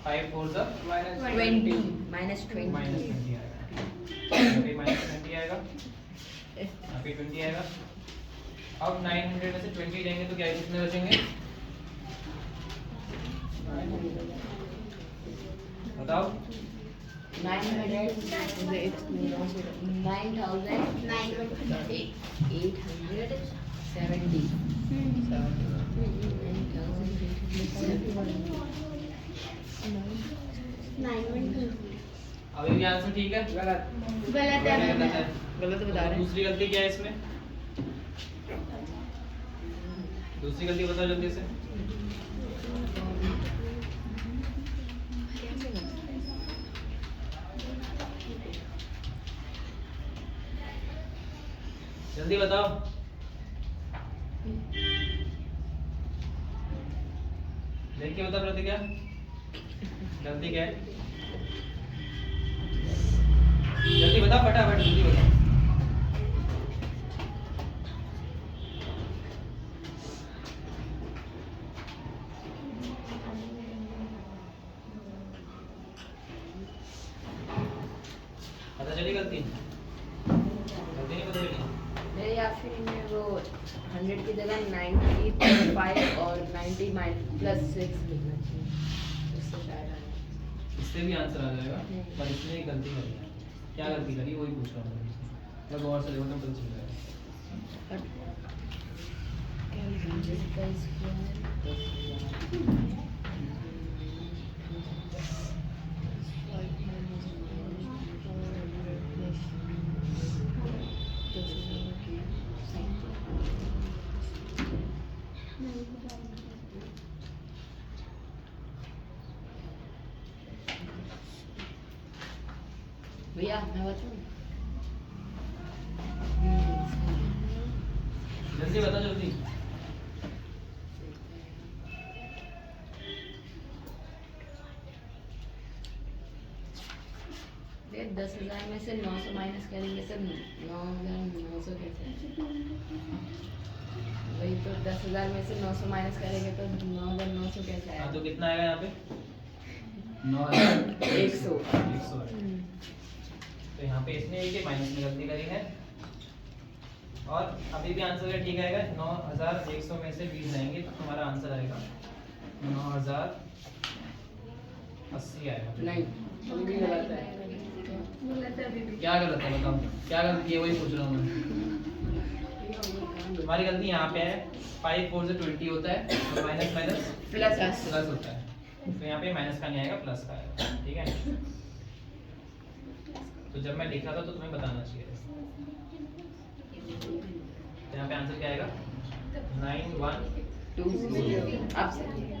5 4 -20 -20 -20 आएगा। यहाँ पे -20 आएगा, यहाँ पे 20 आएगा। अब 900 में से 20 जाएंगे तो क्या कितने बचेंगे? बताओ। 9,870। अभी भी आंसर ठीक है? गलत है। गलत बता रहे हैं। दूसरी गलती क्या है इसमें? दूसरी गलती बताओ जल्दी से। जल्दी बताओ। देख के बता प्रतिज्ञा, गलती क्या है? जल्दी बता, फटाफट जल्दी बता। पता चली गलती? गलती नहीं पता चली? नहीं, या फिर इन्हें वो 100 की जगह 90.5 और 90 प्लस 6 लिखना चाहिए, उससे शायद आ जाए। इससे भी आंसर आ जाएगा, पर इसने एक गलती करी है। क्या गलती करी वही पूछ रहा हूँ मैं। अब और से देखो तो पता चल जाएगा। बट क्या लिखना चाहिए? इसका स्क्वायर भैया मैं बताऊं? जल्दी बता जल्दी। ये 10,000 में से 900 माइनस करेंगे सर, 9,900 कैसे? वही तो 10,000 में से 900 माइनस करेंगे तो 9,900 कैसे हाँ आएगा? तो कितना आएगा यहाँ पे? 9,100। 100 तो यहाँ पे इसने एक माइनस में गलती करी है, और अभी भी आंसर ठीक आएगा। 9,100 में से 20 जाएंगे तो तुम्हारा आंसर आएगा 9,080 आएगा। नहीं, अभी भी गलत है। क्या गलत है बताओ, क्या गलती है वही पूछ रहा हूँ मैं। तुम्हारी गलती यहाँ पे है, 5 4 से 20 होता है, और माइनस माइनस प्लस प्लस होता है, तो यहाँ पे माइनस का नहीं आएगा, प्लस का आएगा। ठीक है, तो जब मैं लिख रहा था तो तुम्हें बताना चाहिए। तो यहाँ पे आंसर क्या आएगा? 9120। अब सही है।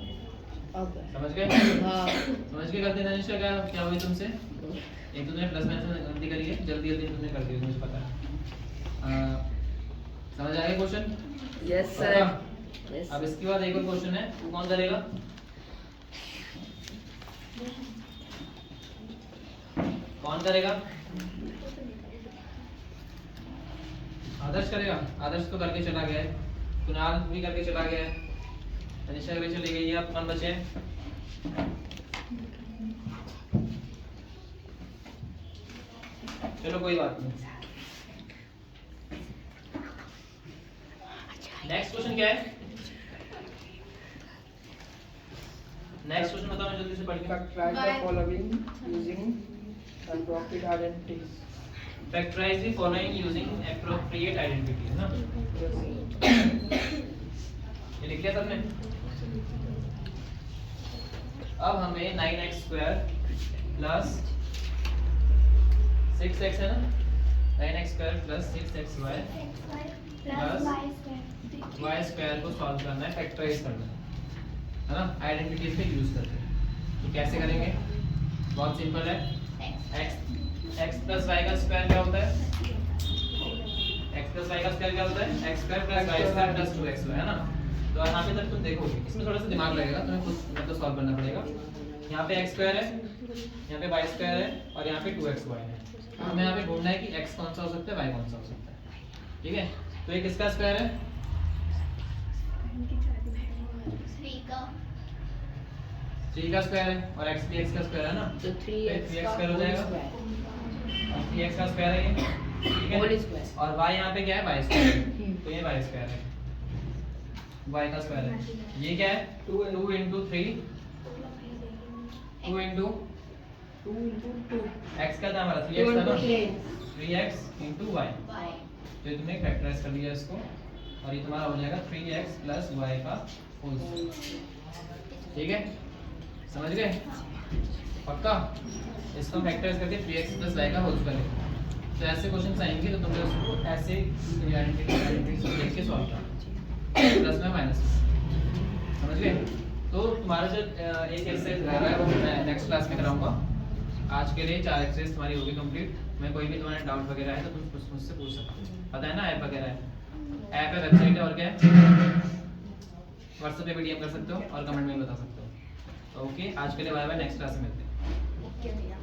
अब समझ गए? हाँ। समझ के करते हैं। क्या हुई तुमसे? एक तो तुमने प्लस माइनस में गलती करी है, जल्दी जल्दी तुमने कर दी, मुझे पता है। समझ आ गया क्वेश्चन? Yes sir. यस। अब इसके बाद एक और क्वेश्चन है, वो कौन करेगा? कौन करेगा? आदर्श करेगा। आदर्श तो करके चला गया है, कुणाल भी करके चला गया है, अनिशा भी चली गई है। अब कौन बचे हैं? चलो कोई बात नहीं। नेक्स्ट क्वेश्चन क्या है? नेक्स्ट क्वेश्चन बताओ जल्दी से पढ़ के। Factorize the following using appropriate identities. Factorize the following using appropriate identities ना? Yes. ये लिख लिया सबने? अब हमें 9x स्क्वायर प्लस 6x है ना, 9x square plus 6xy plus y square को सॉल्व करना है, फैक्टराइज करना है ना, आइडेंटिटीज पे यूज करके। तो कैसे करेंगे? बहुत सिंपल है। x प्लस y का स्क्वायर क्या होता है? x प्लस y का स्क्वायर क्या होता है? x square plus y square plus 2xy है ना। तो यहाँ पे जब तुम देखोगे, इसमें थोड़ा सा दिमाग लगेगा, तुम्हें खुद मतलब सॉल्व करना पड़ेगा। यहाँ पे x स्क्वायर है, यहाँ पे y स्क्वायर है, और यहाँ पे 2xy है। हमें यहाँ पे ढूंढना है कि x कौन सा हो सकता है, y कौन सा हो सकता है। ठीक है, तो ये किसका स्क्वायर है? 3 का स्क्वायर है, और x भी x का स्क्वायर है ना, तो 3x स्क्वायर हो जाएगा, और 3x का स्क्वायर है ये। ठीक है, होल स्क्वायर। और y यहाँ पे क्या है? y स्क्वायर है, तो ये y स्क्वायर है, y का स्क्वायर है। ये क्या है? 2 into 3 2 into 2 x का था हमारा 3x था ना, 3x into y। तो ये तुमने फैक्टराइज कर दिया इसको, और ये तुम्हारा हो जाएगा 3x plus y का होल स्क्वायर। ठीक है, समझ गए? पक्का? इसको फैक्टराइज करके 3x plus y का होल स्क्वायर। तो ऐसे क्वेश्चंस आएंगे तो तुमने उसको ऐसे आइडेंटिटी देख के सॉल्व करना, प्लस में माइनस में, समझ गए? तो तुम्हारा जो एक एक्सरसाइज रह रहा है वो मैं नेक्स्ट क्लास में कराऊंगा। आज के लिए 4 एक्सरसाइज तुम्हारी होगी कंप्लीट। मैं कोई भी तुम्हारा डाउट वगैरह है तो तुम मुझसे पूछ सकते हो। पता है ना ऐप वगैरह है, ऐप है, वेबसाइट है, और क्या है, व्हाट्सएप पे भी डीएम कर सकते हो और कमेंट में भी बता सकते हो। ओके, आज के लिए बाय बाय, नेक्स्ट क्लास में मिलते हैं। ओके भैया।